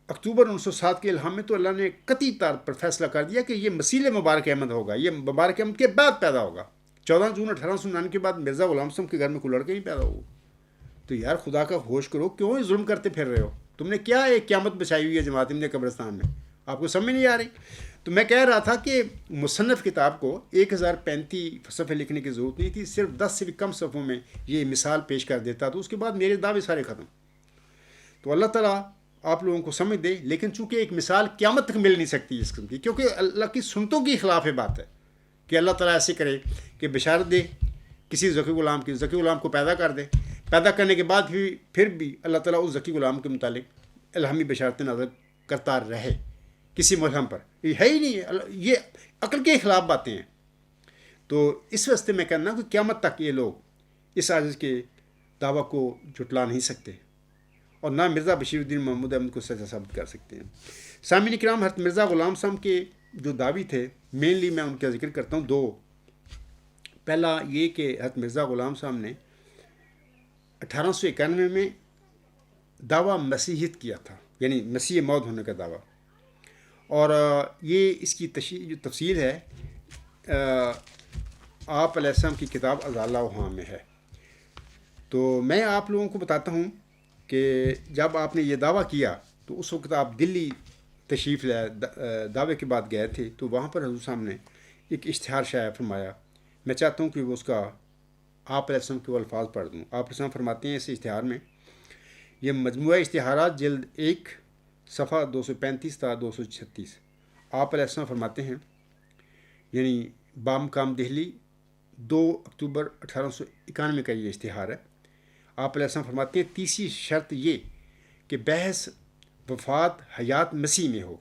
اکتوبر 1907 کے الہام میں تو اللہ نے قطعی طور پر فیصلہ کر دیا کہ یہ مسیح مبارک احمد ہوگا، یہ مبارک احمد کے بعد پیدا ہوگا. 14 جون 1899 کے بعد مرزا غلام صاحب کے گھر میں کوئی لڑکے نہیں پیدا ہوا. تو یار خدا کا ہوش کرو، کیوں ظلم کرتے پھر رہے ہو؟ تم نے کیا ایک قیامت بچائی ہوئی ہے جماعت امنیت قبرستان میں، آپ کو سمجھ نہیں آ رہی. تو میں کہہ رہا تھا کہ مصنف کتاب کو 1035 صفحے لکھنے کی ضرورت نہیں تھی، صرف 10 سے بھی کم صفحوں میں یہ مثال پیش کر دیتا. تو اس کے بعد میرے دعوے سارے ختم. تو اللہ تعالیٰ آپ لوگوں کو سمجھ دے. لیکن چونکہ ایک مثال قیامت تک مل نہیں سکتی اس قسم کی، کیونکہ اللہ کی سنتوں کی خلاف بات ہے کہ اللہ تعالیٰ ایسے کرے کہ بشارت دے کسی ذکی غلام کی، ذکی غلام کو پیدا کر دے، پیدا کرنے کے بعد پھر بھی اللہ تعالیٰ اس ذکی غلام کے متعلق الہامی بشارتیں نازل کرتا رہے کسی ملہم پر. یہ ہے ہی نہیں ہے، یہ عقل کے خلاف باتیں ہیں. تو اس واسطے میں کہنا کہ قیامت تک یہ لوگ اس عاجز کے دعویٰ کو جھٹلا نہیں سکتے اور نہ مرزا بشیر الدین محمود احمد کو سچا ثابت کر سکتے ہیں. سامعین کرام، حضرت مرزا غلام صاحب کے جو دعوی تھے مینلی میں ان کا ذکر کرتا ہوں 2. پہلا یہ کہ حضرت مرزا غلام صاحب نے 1891 میں دعویٰ مسیحیت کیا تھا، یعنی مسیح موعود ہونے کا دعویٰ. اور یہ اس کی جو تفصیل ہے آپ علیہ السلام کی کتاب ازالہ وہاں میں ہے. تو میں آپ لوگوں کو بتاتا ہوں کہ جب آپ نے یہ دعویٰ کیا تو اس وقت آپ دلی تشریف لائے، دعوے کے بعد گئے تھے. تو وہاں پر حضور صاحب نے ایک اشتہار شائع فرمایا. میں چاہتا ہوں کہ وہ اس کا آپ علیہ السلام کے وہ الفاظ پڑھ دوں. آپ علیہ السلام فرماتے ہیں اس اشتہار میں، یہ مجموعہ اشتہارات جلد 1 صفحہ 235 تا 236. آپ علیہ السلام فرماتے ہیں، یعنی بامقام دہلی 2 اکتوبر 1891 کا یہ اشتہار ہے. آپ علیہ السلام فرماتے ہیں تیسری شرط یہ کہ بحث وفات حیات مسیح میں ہو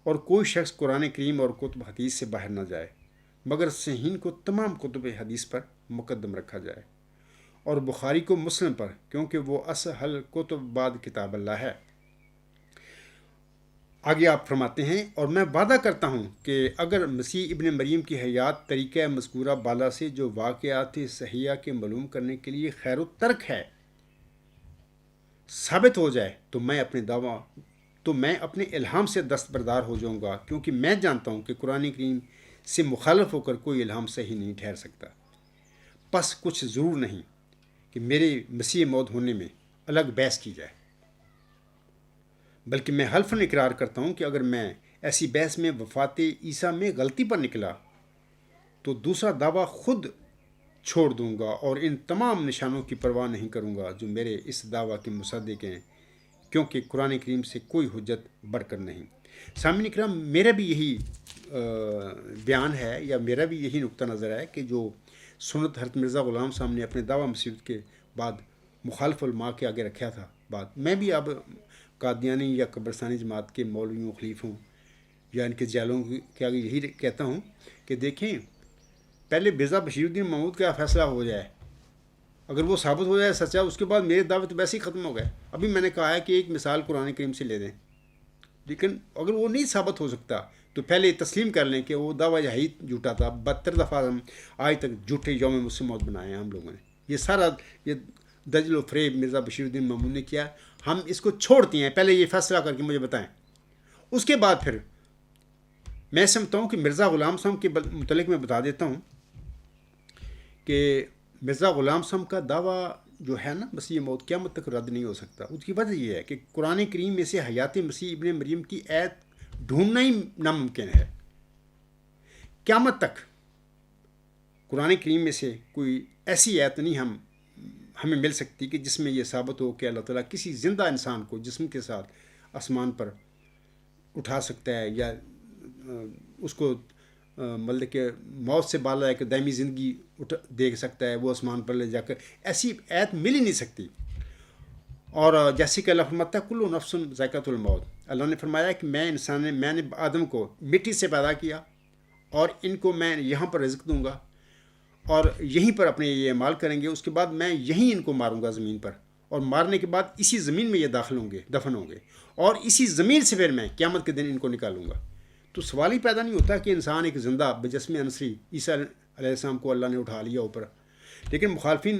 اور کوئی شخص قرآن کریم اور کتب حدیث سے باہر نہ جائے، مگر صحیحین کو تمام کتب حدیث پر مقدم رکھا جائے اور بخاری کو مسلم پر، کیونکہ وہ اصح کتب بعد کتاب اللہ ہے. آگے آپ فرماتے ہیں، اور میں وعدہ کرتا ہوں کہ اگر مسیح ابن مریم کی حیات طریقہ مذکورہ بالا سے جو واقعات صحیحہ کے معلوم کرنے کے لیے خیر و ترک ہے ثابت ہو جائے تو میں اپنے الہام سے دستبردار ہو جاؤں گا، کیونکہ میں جانتا ہوں کہ قرآن کریم سے مخالف ہو کر کوئی الہام صحیح نہیں ٹھہر سکتا. پس کچھ ضرور نہیں کہ میرے مسیح موعود ہونے میں الگ بحث کی جائے، بلکہ میں حلفاً اقرار کرتا ہوں کہ اگر میں ایسی بحث میں وفات عیسیٰ میں غلطی پر نکلا تو دوسرا دعویٰ خود چھوڑ دوں گا اور ان تمام نشانوں کی پرواہ نہیں کروں گا جو میرے اس دعویٰ کے مصدق ہیں، کیونکہ قرآن کریم سے کوئی حجت بڑھ کر نہیں۔ سامعین کرام، میرا بھی یہی بیان ہے یا میرا بھی یہی نقطہ نظر ہے کہ جو سنت حضرت مرزا غلام صاحب نے اپنے دعویٰ مسیحت کے بعد مخالف علماء کے آگے رکھا تھا بات، میں بھی اب قادیانی یا قبرستانی جماعت کے مولویوں، خلیفوں یا ان کے جیلوں کے آگے یہی کہتا ہوں کہ دیکھیں، پہلے مرزا بشیر الدین محمود کا فیصلہ ہو جائے، اگر وہ ثابت ہو جائے سچا، اس کے بعد میرے دعوے تو ویسے ہی ختم ہو گئے۔ ابھی میں نے کہا ہے کہ ایک مثال قرآن کریم سے لے دیں، لیکن اگر وہ نہیں ثابت ہو سکتا تو پہلے تسلیم کر لیں کہ وہ دعویٰ یہی جھوٹا تھا۔ 72 دفعہ ہم آج تک جھوٹے یوم مسلم موت بنائے ہیں ہم لوگوں نے، یہ سارا یہ دجل و فریب مرزا بشیر الدین محمود نے کیا، ہم اس کو چھوڑتے ہیں۔ پہلے یہ فیصلہ کر کے مجھے بتائیں، اس کے بعد پھر میں سمجھتا ہوں کہ مرزا غلام صاحب کے متعلق میں بتا دیتا ہوں کہ مرزا غلام صاحب کا دعویٰ جو ہے نا مسیح موت قیامت تک رد نہیں ہو سکتا۔ اس کی وجہ یہ ہے کہ قرآن کریم میں سے حیات مسیح ابن مریم کی آیت ڈھونڈنا ہی ناممکن ہے۔ قیامت تک قرآن کریم میں سے کوئی ایسی آیت نہیں ہمیں مل سکتی کہ جس میں یہ ثابت ہو کہ اللہ تعالیٰ کسی زندہ انسان کو جسم کے ساتھ آسمان پر اٹھا سکتا ہے یا اس کو مطلب کہ موت سے بالا ہے کہ دائمی زندگی دیکھ سکتا ہے، وہ آسمان پر لے جا کر، ایسی آیت مل ہی نہیں سکتی۔ اور جیسے کہ اللہ فرماتا ہے کل نفس ذائقۃ الموت، اللہ نے فرمایا کہ میں نے آدم کو مٹی سے پیدا کیا اور ان کو میں یہاں پر رزق دوں گا اور یہیں پر اپنے یہ اعمال کریں گے، اس کے بعد میں یہیں ان کو ماروں گا زمین پر، اور مارنے کے بعد اسی زمین میں یہ دفن ہوں گے اور اسی زمین سے پھر میں قیامت کے دن ان کو نکالوں گا۔ تو سوال ہی پیدا نہیں ہوتا کہ انسان ایک زندہ بجسم عنصری عیسیٰ علیہ السلام کو اللہ نے اٹھا لیا اوپر، لیکن مخالفین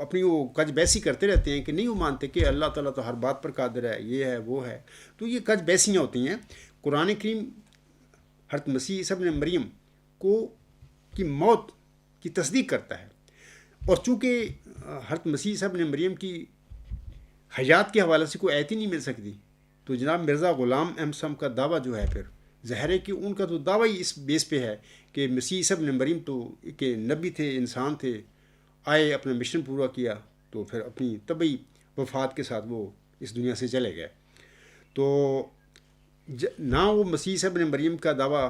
اپنی وہ کج بیسی کرتے رہتے ہیں کہ نہیں وہ مانتے کہ اللہ تعالیٰ تو ہر بات پر قادر ہے، یہ ہے وہ ہے، تو یہ کج بیسیاں ہوتی ہیں۔ قرآن کریم حضرت مسیح عیسیٰ ابن مریم کی موت کی تصدیق کرتا ہے، اور چونکہ حضرت مسیح عیسیٰ ابن مریم کی حیات کے حوالے سے کوئی آیت ہی نہیں مل سکتی، تو جناب مرزا غلام احمد صاحب کا دعویٰ جو ہے پھر ظاہر ہے کہ ان کا تو دعویٰ ہی اس بیس پہ ہے کہ مسیح عیسیٰ ابن مریم تو کہ نبی تھے، انسان تھے، آئے اپنا مشن پورا کیا، تو پھر اپنی طبعی وفات کے ساتھ وہ اس دنیا سے چلے گئے۔ تو نہ وہ مسیح عیسیٰ ابن مریم کا دعویٰ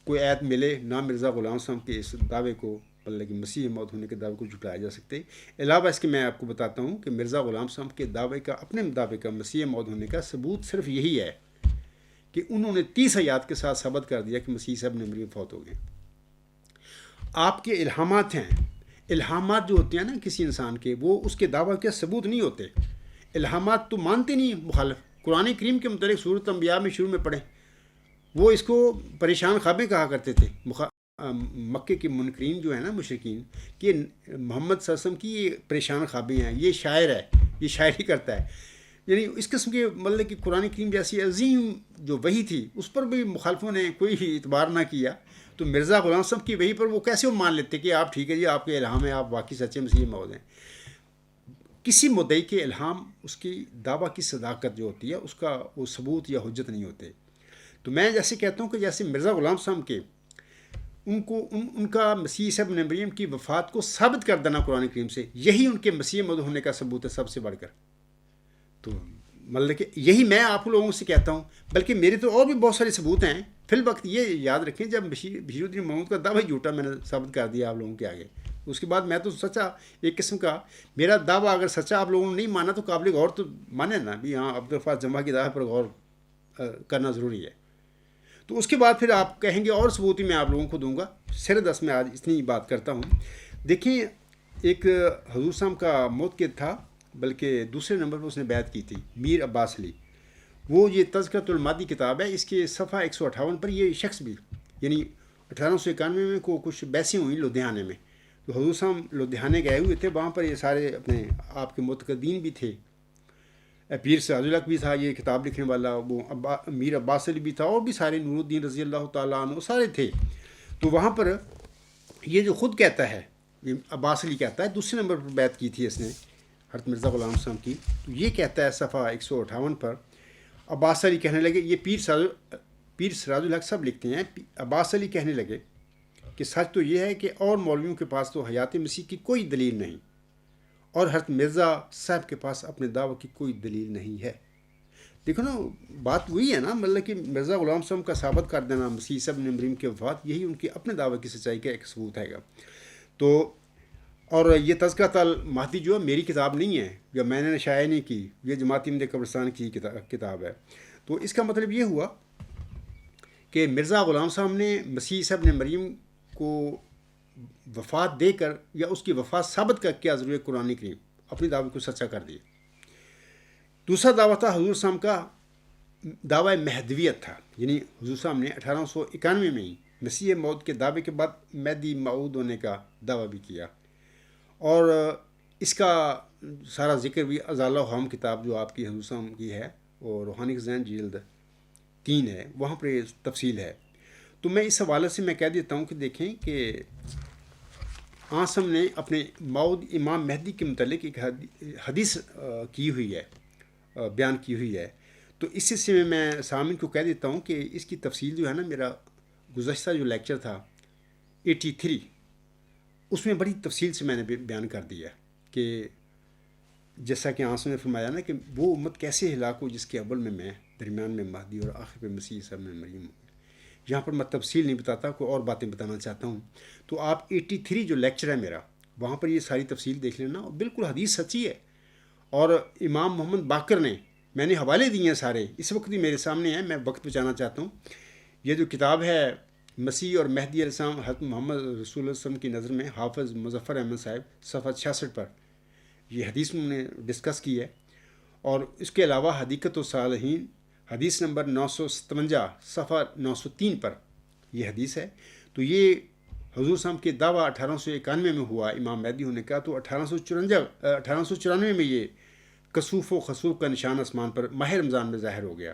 کوئی آیت ملے، نہ مرزا غلام صاحب کے اس دعوے کو مطلب کہ مسیح موت ہونے کے دعوے کو جھٹلایا جا سکتے۔ علاوہ اس کے میں آپ کو بتاتا ہوں کہ مرزا غلام صاحب کے دعوے کا، اپنے دعوے کا مسیح موت ہونے کا ثبوت صرف یہی ہے کہ انہوں نے 30 آیات کے ساتھ ثابت کر دیا کہ مسیح صاحب نے مریم فوت ہو گئے۔ آپ کے الہامات ہیں، الہامات جو ہوتے ہیں نا کسی انسان کے، وہ اس کے دعویٰ کے ثبوت نہیں ہوتے۔ الہامات تو مانتے نہیں مخالف۔ قرآن کریم کے متعلق سورۃ انبیاء میں شروع میں پڑھیں، وہ اس کو پریشان خوابیں کہا کرتے تھے مکے کے منکرین جو ہیں نا مشرکین، کہ محمد صلی اللہ علیہ وسلم کی یہ پریشان خوابیں ہیں، یہ شاعر ہے، یہ شاعری کرتا ہے، یعنی اس قسم کے مطلب کہ قرآن کریم جیسی عظیم جو وحی تھی اس پر بھی مخالفوں نے کوئی اعتبار نہ کیا، تو مرزا غلام صاحب کی وحی پر وہ کیسے مان لیتے کہ آپ ٹھیک ہے جی، آپ کے الہام ہیں، آپ واقعی سچے مسیح موعود ہیں۔ کسی مدعی کے الہام، اس کی دعویٰ کی صداقت جو ہوتی ہے، اس کا وہ ثبوت یا حجت نہیں ہوتے۔ تو میں جیسے کہتا ہوں کہ جیسے مرزا غلام صاحب کے ان کا مسیح عیسیٰ ابن مریم کی وفات کو ثابت کر دینا قرآن کریم سے، یہی ان کے مسیح موعود ہونے کا ثبوت ہے سب سے بڑھ کر۔ تو مطلب کہ یہی میں آپ لوگوں سے کہتا ہوں، بلکہ میرے تو اور بھی بہت سارے ثبوت ہیں۔ فی الوقت یہ یاد رکھیں، جب بشیر الدین محمود کا دعویٰ جھوٹا میں نے ثابت کر دیا آپ لوگوں کے آگے، اس کے بعد میں تو سچا ایک قسم کا، میرا دعویٰ اگر سچا آپ لوگوں نے نہیں مانا تو قابل غور تو مانے نا بھی، ہاں عبدالفاظ جمعہ کی دعوے پر غور کرنا ضروری ہے۔ تو اس کے بعد پھر آپ کہیں گے اور ثبوت ہی میں آپ لوگوں کو دوں گا۔ سر دس میں آج اتنی بات کرتا ہوں۔ دیکھیں، ایک حضور صاحب کا موت کے تھا، بلکہ دوسرے نمبر پر اس نے بیعت کی تھی، میر عباس علی۔ وہ یہ تذکرۃ المادی کتاب ہے، اس کے صفحہ 158 پر یہ شخص بھی، یعنی 1891 میں کو کچھ بیسیں ہوئیں لدھیانے میں، تو حضور صاحب لدھیانے گئے ہوئے تھے، وہاں پر یہ سارے اپنے آپ کے متقدین بھی تھے، پیر سراج الحق بھی تھا یہ کتاب لکھنے والا، وہ میر عباس علی بھی تھا، اور بھی سارے، نور الدین رضی اللہ تعالیٰ عنہ سارے تھے۔ تو وہاں پر یہ جو خود کہتا ہے، یہ عباس علی کہتا ہے، دوسرے نمبر پر بیعت کی تھی اس نے حضرت مرزا غلام صاحب کی، تو یہ کہتا ہے صفحہ 158 پر، عباس علی کہنے لگے، یہ پیر سراج الحق سب لکھتے ہیں، عباس علی کہنے لگے کہ سچ تو یہ ہے کہ اور مولویوں کے پاس تو حیات مسیح کی کوئی دلیل نہیں، اور حضرت مرزا صاحب کے پاس اپنے دعوے کی کوئی دلیل نہیں ہے۔ دیکھو نا، بات وہی ہے نا، مطلب کہ مرزا غلام صاحب کا ثابت کر دینا مسیح ابن مریم کے وفات، یہی ان کے اپنے دعوے کی سچائی کا ایک ثبوت ہے گا۔ تو اور یہ تذکرۃ المہدی جو ہے میری کتاب نہیں ہے، یا میں نے شائع نہیں کی، یہ جماعت احمدیہ قبرستان کی کتاب ہے۔ تو اس کا مطلب یہ ہوا کہ مرزا غلام صاحب نے مسیح ابن مریم کو وفات دے کر یا اس کی وفات ثابت کر کے ضرور قرآن کریم اپنی دعوے کو سچا کر دیا۔ دوسرا دعویٰ تھا حضور صاحب کا دعوی مہدویت تھا، یعنی حضور صاحب نے 1891 میں ہی مسیح موعود کے دعوے کے بعد مہدی موعود ہونے کا دعویٰ بھی کیا، اور اس کا سارا ذکر بھی ازالہ حام کتاب جو آپ کی حضور صاحب کی ہے اور روحانی خزائن جلد 3 ہے، وہاں پر یہ تفصیل ہے۔ تو میں اس حوالے سے میں کہہ دیتا ہوں کہ دیکھیں کہ آسم نے اپنے موعود امام مہدی کے متعلق ایک حدیث کی ہوئی ہے، بیان کی ہوئی ہے۔ تو اس سلسلے میں میں سامعین کو کہہ دیتا ہوں کہ اس کی تفصیل جو ہے نا، میرا گزشتہ جو لیکچر تھا 83، اس میں بڑی تفصیل سے میں نے بیان کر دیا کہ جیسا کہ آنسو نے فرمایا نا کہ وہ امت کیسے ہلاک ہو جس کے اول میں درمیان میں مہدی اور آخر پہ مسیح ابن مریم ہوں۔ یہاں پر میں تفصیل نہیں بتاتا، کوئی اور باتیں بتانا چاہتا ہوں۔ تو آپ 83 جو لیکچر ہے میرا، وہاں پر یہ ساری تفصیل دیکھ لینا، اور بالکل حدیث سچی ہے۔ اور امام محمد باقر نے، میں نے حوالے دیے ہیں سارے، اس وقت بھی میرے سامنے ہیں، میں وقت بچانا چاہتا ہوں۔ یہ جو کتاب ہے مسیح اور مہدی علیہ السلام حضرت محمد رسول اللہ صلی اللہ علیہ وسلم کی نظر میں، حافظ مظفر احمد صاحب، صفحہ 66 پر یہ حدیث میں نے ڈسکس کی ہے۔ اور اس کے علاوہ حدیقت الصالحین حدیث نمبر 957 صفحہ 903 پر یہ حدیث ہے۔ تو یہ حضور صاحب کے دعویٰ 1891 میں ہوا امام مہدی ہونے کا، تو 1894 میں یہ کسوف و خسوف کا نشان آسمان پر ماہ رمضان میں ظاہر ہو گیا۔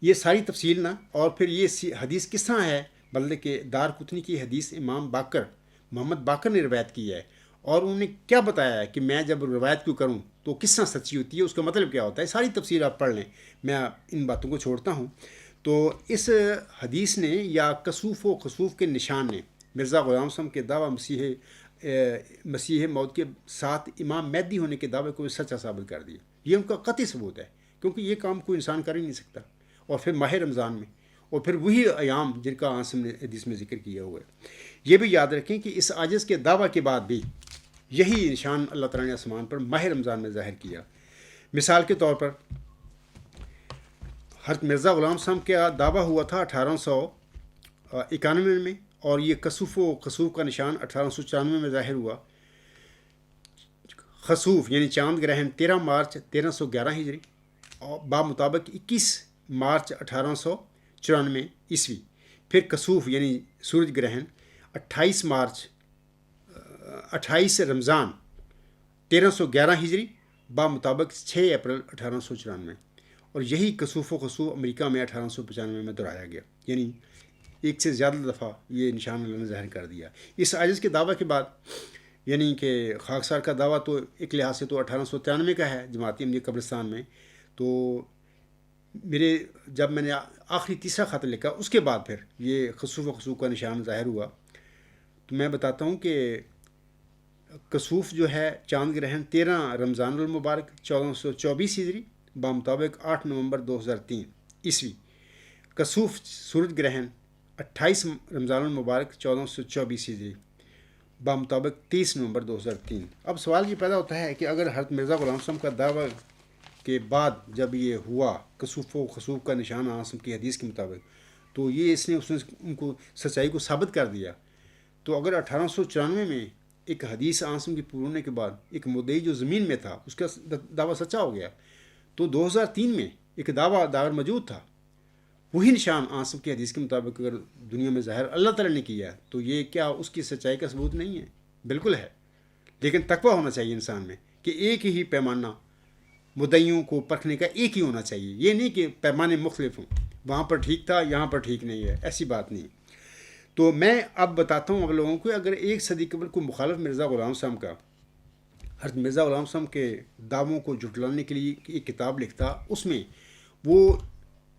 یہ ساری تفصیل نا، اور پھر یہ حدیث کس طرح ہے، بلکہ کہ دار قطنی کی حدیث امام باقر محمد باقر نے روایت کی ہے، اور انہوں نے کیا بتایا ہے کہ میں جب روایت کیوں کروں تو کس طرح سچی ہوتی ہے، اس کا مطلب کیا ہوتا ہے، ساری تفصیل آپ پڑھ لیں، میں ان باتوں کو چھوڑتا ہوں۔ تو اس حدیث نے یا کسوف و خسوف کے نشان نے مرزا غلام صاحب کے دعویٰ مسیح موعود کے ساتھ امام مہدی ہونے کے دعوے کو سچا ثابت کر دیا۔ یہ ان کا قطعی ثبوت ہے، کیونکہ یہ کام کوئی انسان کر ہی نہیں سکتا، اور پھر ماہ رمضان میں، اور پھر وہی ایام جن کا عاصم نے حدیث میں ذکر کیا ہوا ہے۔ یہ بھی یاد رکھیں کہ اس عاجز کے دعویٰ کے بعد بھی یہی نشان اللہ تعالیٰ نے آسمان پر ماہ رمضان میں ظاہر کیا۔ مثال کے طور پر حضرت مرزا غلام صاحب کا دعویٰ ہوا تھا 1891 میں، اور یہ کسوف و خسوف کا نشان 1894 میں ظاہر ہوا۔ خسوف یعنی چاند گرہن 13 مارچ 1311 ہجری، اور بامطابق 21 مارچ 1894 عیسوی۔ پھر کسوف یعنی سورج گرہن 28 رمضان 1311 ہجری، بامطابق 6 اپریل 1894۔ اور یہی کسوف و خسوف امریکہ میں 1895 میں دہرایا گیا، یعنی ایک سے زیادہ دفعہ یہ نشان اللہ نے ظاہر کر دیا۔ اس عاجز کے دعویٰ کے بعد، یعنی کہ خاکسار کا دعویٰ تو ایک لحاظ سے تو 1893 کا ہے جماعت احمدیہ قبرستان میں، تو جب میں نے آخری تیسرا خط لکھا اس کے بعد پھر یہ خسوف و خسوف کا نشان ظاہر ہوا۔ تو میں بتاتا ہوں کہ کسوف جو ہے چاند گرہن 13 رمضان المبارک 1424 ہجری، بامطابق 8 نومبر 2003 عیسوی۔ کسوف سورج گرہن 28 رمضان المبارک 1424 ہجری، بامطابق 30 نومبر 2003۔ اب سوال یہ پیدا ہوتا ہے کہ اگر حضرت مرزا غلام صاحب کا دعویٰ کے بعد جب یہ ہوا کسوف و خسوف کا نشان آسم کی حدیث کے مطابق، تو یہ اس نے ان کو سچائی کو ثابت کر دیا۔ تو اگر 1894 میں ایک حدیث آسم کی پورے ہونے کے بعد ایک مدعی جو زمین میں تھا اس کا دعویٰ سچا ہو گیا، تو 2003 میں ایک دعویٰ داغر موجود تھا، وہی نشان آسم کی حدیث کے مطابق اگر دنیا میں ظاہر اللہ تعالیٰ نے کیا ہے، تو یہ کیا اس کی سچائی کا ثبوت نہیں ہے؟ بالکل ہے، لیکن تقویٰ ہونا چاہیے انسان میں کہ ایک ہی پیمانہ مدعیوں کو پرکھنے کا ایک ہی ہونا چاہیے، یہ نہیں کہ پیمانے مختلف ہوں، وہاں پر ٹھیک تھا یہاں پر ٹھیک نہیں ہے، ایسی بات نہیں۔ تو میں اب بتاتا ہوں اب لوگوں کو، اگر ایک صدی قبل کو مخالف مرزا غلام صاحب کا حضرت مرزا غلام صاحب کے دعووں کو جھٹلانے کے لیے ایک کتاب لکھتا، اس میں وہ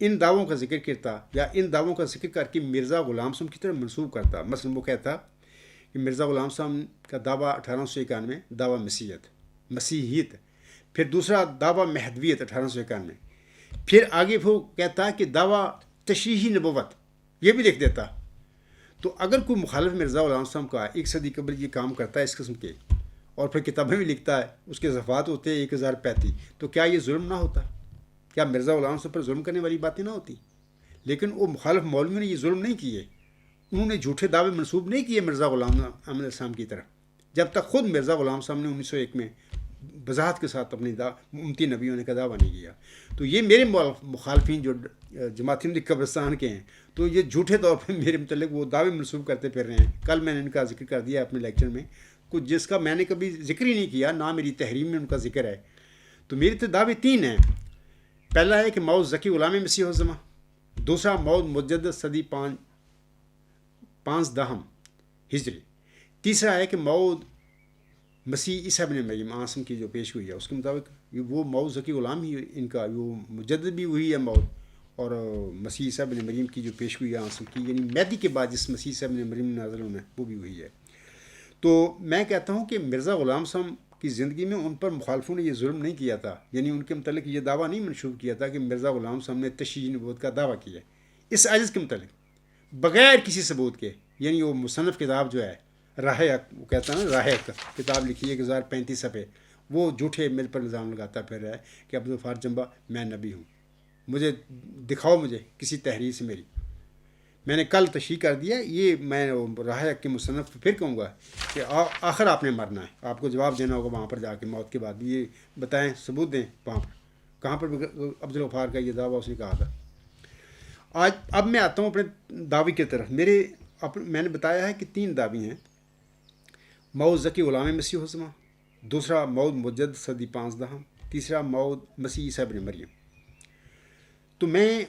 ان دعووں کا ذکر کرتا یا ان دعووں کا ذکر کر کے مرزا غلام صاحب کی طرف منسوب کرتا. مثلا وہ کہتا کہ مرزا غلام صاحب کا دعویٰ 1891 دعویٰ مسیحیت، پھر دوسرا دعویٰ مہدویت 1891، پھر آگے وہ کہتا کہ دعویٰ تشریحی نبوت، یہ بھی لکھ دیتا. تو اگر کوئی مخالف مرزا غلام صاحب کا 1 صدی قبل یہ کام کرتا ہے اس قسم کے، اور پھر کتابیں بھی لکھتا ہے، اس کے صفحات ہوتے ہیں 1035، تو کیا یہ ظلم نہ ہوتا؟ کیا مرزا غلام صاحب پر ظلم کرنے والی باتیں نہ ہوتی؟ لیکن وہ مخالف مولویوں نے یہ ظلم نہیں کیے، انہوں نے جھوٹے دعوے منسوب نہیں کیے مرزا غلام احمد علیہ السلام کی طرف، جب تک خود مرزا غلام صاحب نے 1901 میں وضاحت کے ساتھ اپنی امتی نبی ہونے کا دعویٰ نہیں کیا. تو یہ میرے مخالفین جو جماعت احمدی قبرستان کے ہیں، تو یہ جھوٹے طور پہ میرے متعلق وہ دعوے منسوب کرتے پھر رہے ہیں. کل میں نے ان کا ذکر کر دیا اپنے لیکچر میں، کچھ جس کا میں نے کبھی ذکر ہی نہیں کیا، نہ میری تحریر میں ان کا ذکر ہے. تو میرے تو دعوے 3 ہیں. پہلا ہے کہ مؤز ذکی غلام مسیح الزماں، دوسرا مؤز مجدد صدی 5 دہم ہجری، تیسرا ہے کہ مؤز مسیح عیسیٰ بن مریم آسم کی جو پیش ہوئی ہے اس کے مطابق وہ مؤز ذکی غلام ہی ان کا، وہ مجدد بھی وہی ہے مؤز، اور مسیح عیسیٰ بن مریم کی جو پیش ہوئی ہے آسم کی، یعنی مہدی کے بعد جس مسیح عیسیٰ بن مریم نازل ہونا ہے وہ بھی وہی ہے. تو میں کہتا ہوں کہ مرزا غلام صاحب کی زندگی میں ان پر مخالفوں نے یہ ظلم نہیں کیا تھا، یعنی ان کے متعلق یہ دعویٰ نہیں منسوب کیا تھا کہ مرزا غلام صاحب نے تشیع نبوت کا دعویٰ کیا اس عجز کے متعلق بغیر کسی ثبوت کے. یعنی وہ مصنف کتاب جو ہے راہ حق، وہ کہتا ہے نا راہ حق کتاب لکھی ہے 1035 صفحے، وہ جھوٹے میرے پر الزام لگاتا پھر رہا ہے کہ عبدالغفار جنبہ میں نبی ہوں. مجھے دکھاؤ مجھے کسی تحریر سے میری. میں نے کل تشریح کر دیا، یہ میں راہ حق کے مصنف پھر کہوں گا کہ آخر آپ نے مرنا ہے، آپ کو جواب دینا ہوگا وہاں پر جا کے موت کے بعد. یہ بتائیں، ثبوت دیں وہاں پر کہاں پر عبدالغفار کا یہ دعویٰ اس نے کہا تھا. اب میں آتا ہوں اپنے دعوی کی طرف. میں نے بتایا ہے کہ 3 دعوی ہیں: مؤز ذکی غلام مسیح الزماں، دوسرا مؤز مجدد صدی 5 دہم، تیسرا مؤز مسیح عیسیٰ بن مریم. تو میں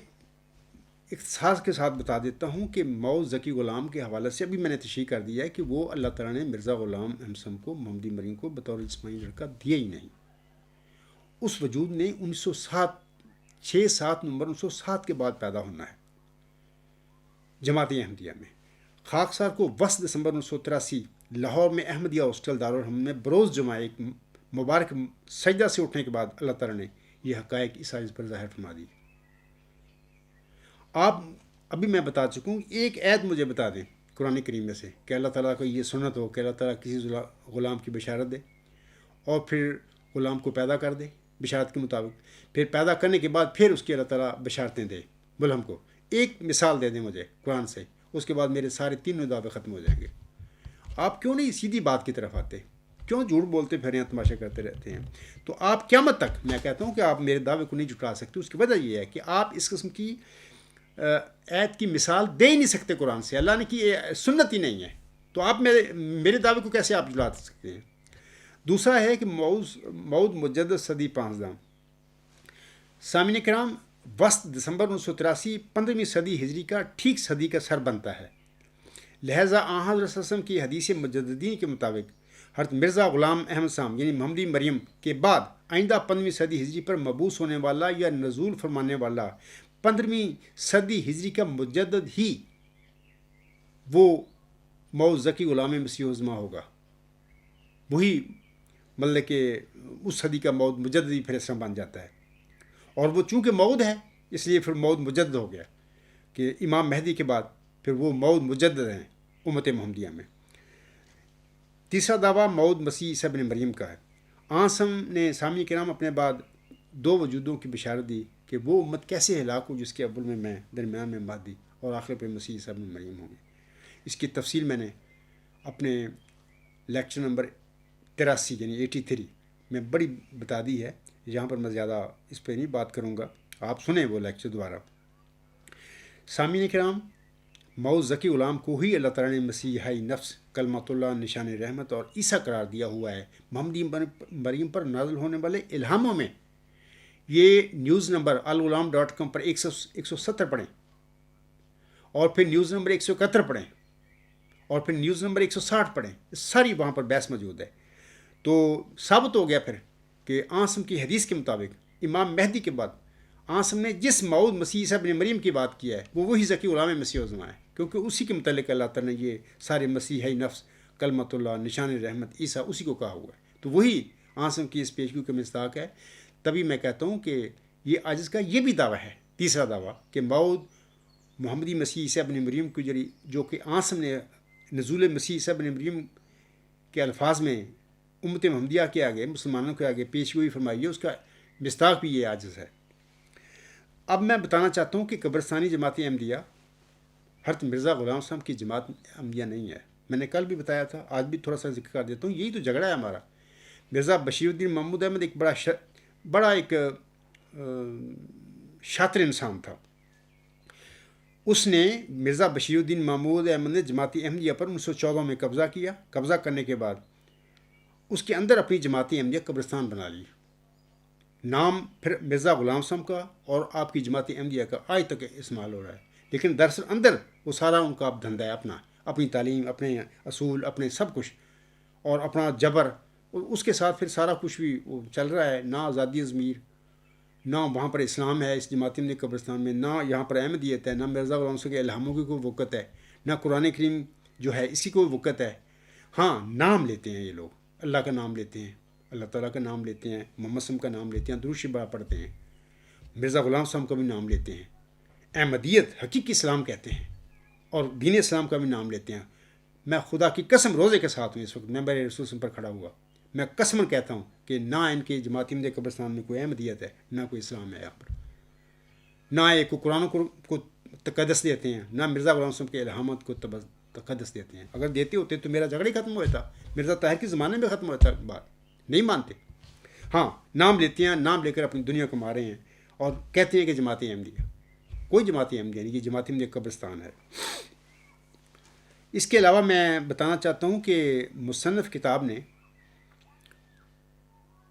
اختصاص کے ساتھ بتا دیتا ہوں کہ مؤز ذکی غلام کے حوالے سے ابھی میں نے تشریح کر دیا ہے کہ وہ اللہ تعالیٰ نے مرزا غلام احمد کو، محمدی مریم کو بطور جسمانی لڑکا دیا ہی نہیں. اس وجود نے 6-7 نومبر 1907 کے بعد پیدا ہونا ہے جماعت احمدیہ میں. خاکسار کو 10 دسمبر 1983 لاہور میں احمدیہ ہاسٹل دارالحرم میں بروز جمعہ ایک مبارک سجدہ سے اٹھنے کے بعد اللہ تعالیٰ نے یہ حقائق اس عزیز پر ظاہر فرما دی. آپ ابھی میں بتا چکا ہوں، ایک عید مجھے بتا دیں قرآن کریم میں سے کہ اللہ تعالیٰ کو یہ سنت ہو کہ اللہ تعالیٰ کسی غلام کی بشارت دے اور پھر غلام کو پیدا کر دے بشارت کے مطابق، پھر پیدا کرنے کے بعد پھر اس کی اللہ تعالیٰ بشارتیں دے ملہم کو. ایک مثال دے دیں مجھے قرآن سے، اس کے بعد میرے سارے 3 دعوے ختم ہو جائیں گے. آپ کیوں نہیں سیدھی بات کی طرف آتے؟ کیوں جھوٹ بولتے پھر یہاں تماشا کرتے رہتے ہیں؟ تو آپ قیامت تک میں کہتا ہوں کہ آپ میرے دعوے کو نہیں جھٹلا سکتے. اس کی وجہ یہ ہے کہ آپ اس قسم کی آیت کی مثال دے ہی نہیں سکتے قرآن سے. اللہ نے کی سنت ہی نہیں ہے، تو آپ میرے دعوے کو کیسے آپ جھٹلا سکتے ہیں؟ دوسرا ہے کہ مؤز مجدد صدی 5 دہم. سامعین کرام، 10 دسمبر 1983 15ویں صدی ہجری کا ٹھیک صدی کا سر بنتا ہے. لہٰذا حضرت صلی اللہ علیہ وسلم کی حدیث مجددین کے مطابق حضرت مرزا غلام احمد صاحب یعنی محمدی مریم کے بعد آئندہ 15ویں صدی ہجری پر مبعوث ہونے والا یا نزول فرمانے والا 15ویں صدی ہجری کا مجدد ہی وہ مؤز ذکی غلام مسیح الزماں ہوگا. وہی مطلب کہ اس صدی کا مؤز مجدد ہی پھر اس طرح بن جاتا ہے. اور وہ چونکہ مؤد ہے اس لیے پھر مؤد مجدد ہو گیا کہ امام مہدی کے بعد پھر وہ مؤد مجدد ہیں امت محمدیہ میں. تیسرا دعویٰ مؤد مسیح عیسیٰ بن مریم کا ہے. آسم نے سامعین کرام اپنے بعد 2 وجودوں کی بشارت دی کہ وہ امت کیسے ہلاک ہو جس کے اول میں درمیان میں مہدی اور آخر پہ مسیح عیسیٰ بن مریم ہوں گے. اس کی تفصیل میں نے اپنے لیکچر نمبر 83 یعنی 83 میں بڑی بتا دی ہے. یہاں پر میں زیادہ اس پہ نہیں بات کروں گا، آپ سنیں وہ لیکچر دوبارہ. سامعین کرام، مؤز ذکی غلام کو ہی اللہ تعالیٰ نے مسیحی نفس، کلمۃ اللہ، نشان رحمت اور عیسیٰ قرار دیا ہوا ہے. محمدی مریم پر نازل ہونے والے الہاموں میں یہ نیوز نمبر الغلام.com پر 170 پڑھیں، اور پھر نیوز نمبر 171 پڑھیں، اور پھر نیوز نمبر 160 پڑھیں. ساری وہاں پر بحث موجود ہے. تو ثابت ہو گیا پھر کہ آسم کی حدیث کے مطابق امام مہدی کے بعد آسم نے جس موعود مسیح عیسیٰ ابن مریم کی بات کیا ہے وہ وہی ذکی غلام مسیح عظمہ ہے، کیونکہ اسی کے متعلق اللہ تعالیٰ نے یہ سارے مسیحی نفس کلمت اللہ نشان رحمت عیسیٰ اسی کو کہا ہوا ہے، تو وہی آسم کی اس پیشگی کا مصداق ہے۔ تبھی میں کہتا ہوں کہ یہ عاجز کا یہ بھی دعویٰ ہے، تیسرا دعویٰ کہ موعود محمدی مسیح عیسیٰ ابن مریم کو جو کہ آسم نے نزول مسیح عیسیٰ ابن مریم کے الفاظ میں امت محمدیہ کے آگے مسلمانوں کے آگے پیشگوئی فرمائی ہے، اس کا مصداق بھی یہ عاجز ہے۔ اب میں بتانا چاہتا ہوں کہ قبرستانی جماعت احمدیہ حضرت مرزا غلام صاحب کی جماعت احمدیہ نہیں ہے۔ میں نے کل بھی بتایا تھا، آج بھی تھوڑا سا ذکر کر دیتا ہوں، یہی تو جھگڑا ہے ہمارا۔ مرزا بشیر الدین محمود احمد ایک بڑا ایک شاطر انسان تھا۔ اس نے مرزا بشیر الدین محمود احمد نے جماعت احمدیہ پر 1914 میں قبضہ کیا۔ قبضہ کرنے کے بعد اس کے اندر اپنی جماعت احمدیہ قبرستان بنا لی، نام پھر مرزا غلام صاحب کا اور آپ کی جماعت احمدیہ کا آج تک استعمال ہو رہا ہے، لیکن دراصل اندر وہ سارا ان کا دھندا ہے، اپنی تعلیم، اپنے اصول، اپنے سب کچھ اور اپنا جبر، اس کے ساتھ پھر سارا کچھ بھی وہ چل رہا ہے۔ نہ آزادی ضمیر، نہ وہاں پر اسلام ہے اس جماعت احمدیہ قبرستان میں، نہ یہاں پر احمدیت ہے، نہ مرزا غلام صاحب کے الہاموں کی کوئی وقت ہے، نہ قرآن کریم جو ہے اس کی کوئی وقت ہے۔ ہاں نام لیتے ہیں یہ لوگ، اللہ کا نام لیتے ہیں، اللہ تعالیٰ کا نام لیتے ہیں، محمد صلی اللہ علیہ وسلم کا نام لیتے ہیں، درود شریف پڑھتے ہیں، مرزا غلام صاحب کا بھی نام لیتے ہیں، احمدیت حقیقی اسلام کہتے ہیں اور دین اسلام کا بھی نام لیتے ہیں۔ میں خدا کی قسم روزے کے ساتھ ہوں اس وقت، ممبر رسول اللہ پر کھڑا ہوا، میں قسماً کہتا ہوں کہ نہ ان کے جماعت احمدیہ قبرستان میں کوئی احمدیت ہے، نہ کوئی اسلام ہے یہاں پر، نہ ایک قرآن کو تقدس دیتے ہیں، نہ مرزا غلام صاحب کے الہامات کو تقدس دیتے ہیں۔ اگر دیتے ہوتے تو میرا جھگڑا ہی ختم ہوا تھا، مرزا طاہر کے زمانے میں ختم ہوا تھا، بات نہیں مانتے۔ ہاں نام لیتے ہیں، نام لے کر اپنی دنیا کو مارے ہیں اور کہتے ہیں کہ جماعت احمدیہ، کوئی جماعت احمدیہ نہیں، یہ جماعت احمدیہ قبرستان ہے۔ اس کے علاوہ میں بتانا چاہتا ہوں کہ مصنف کتاب نے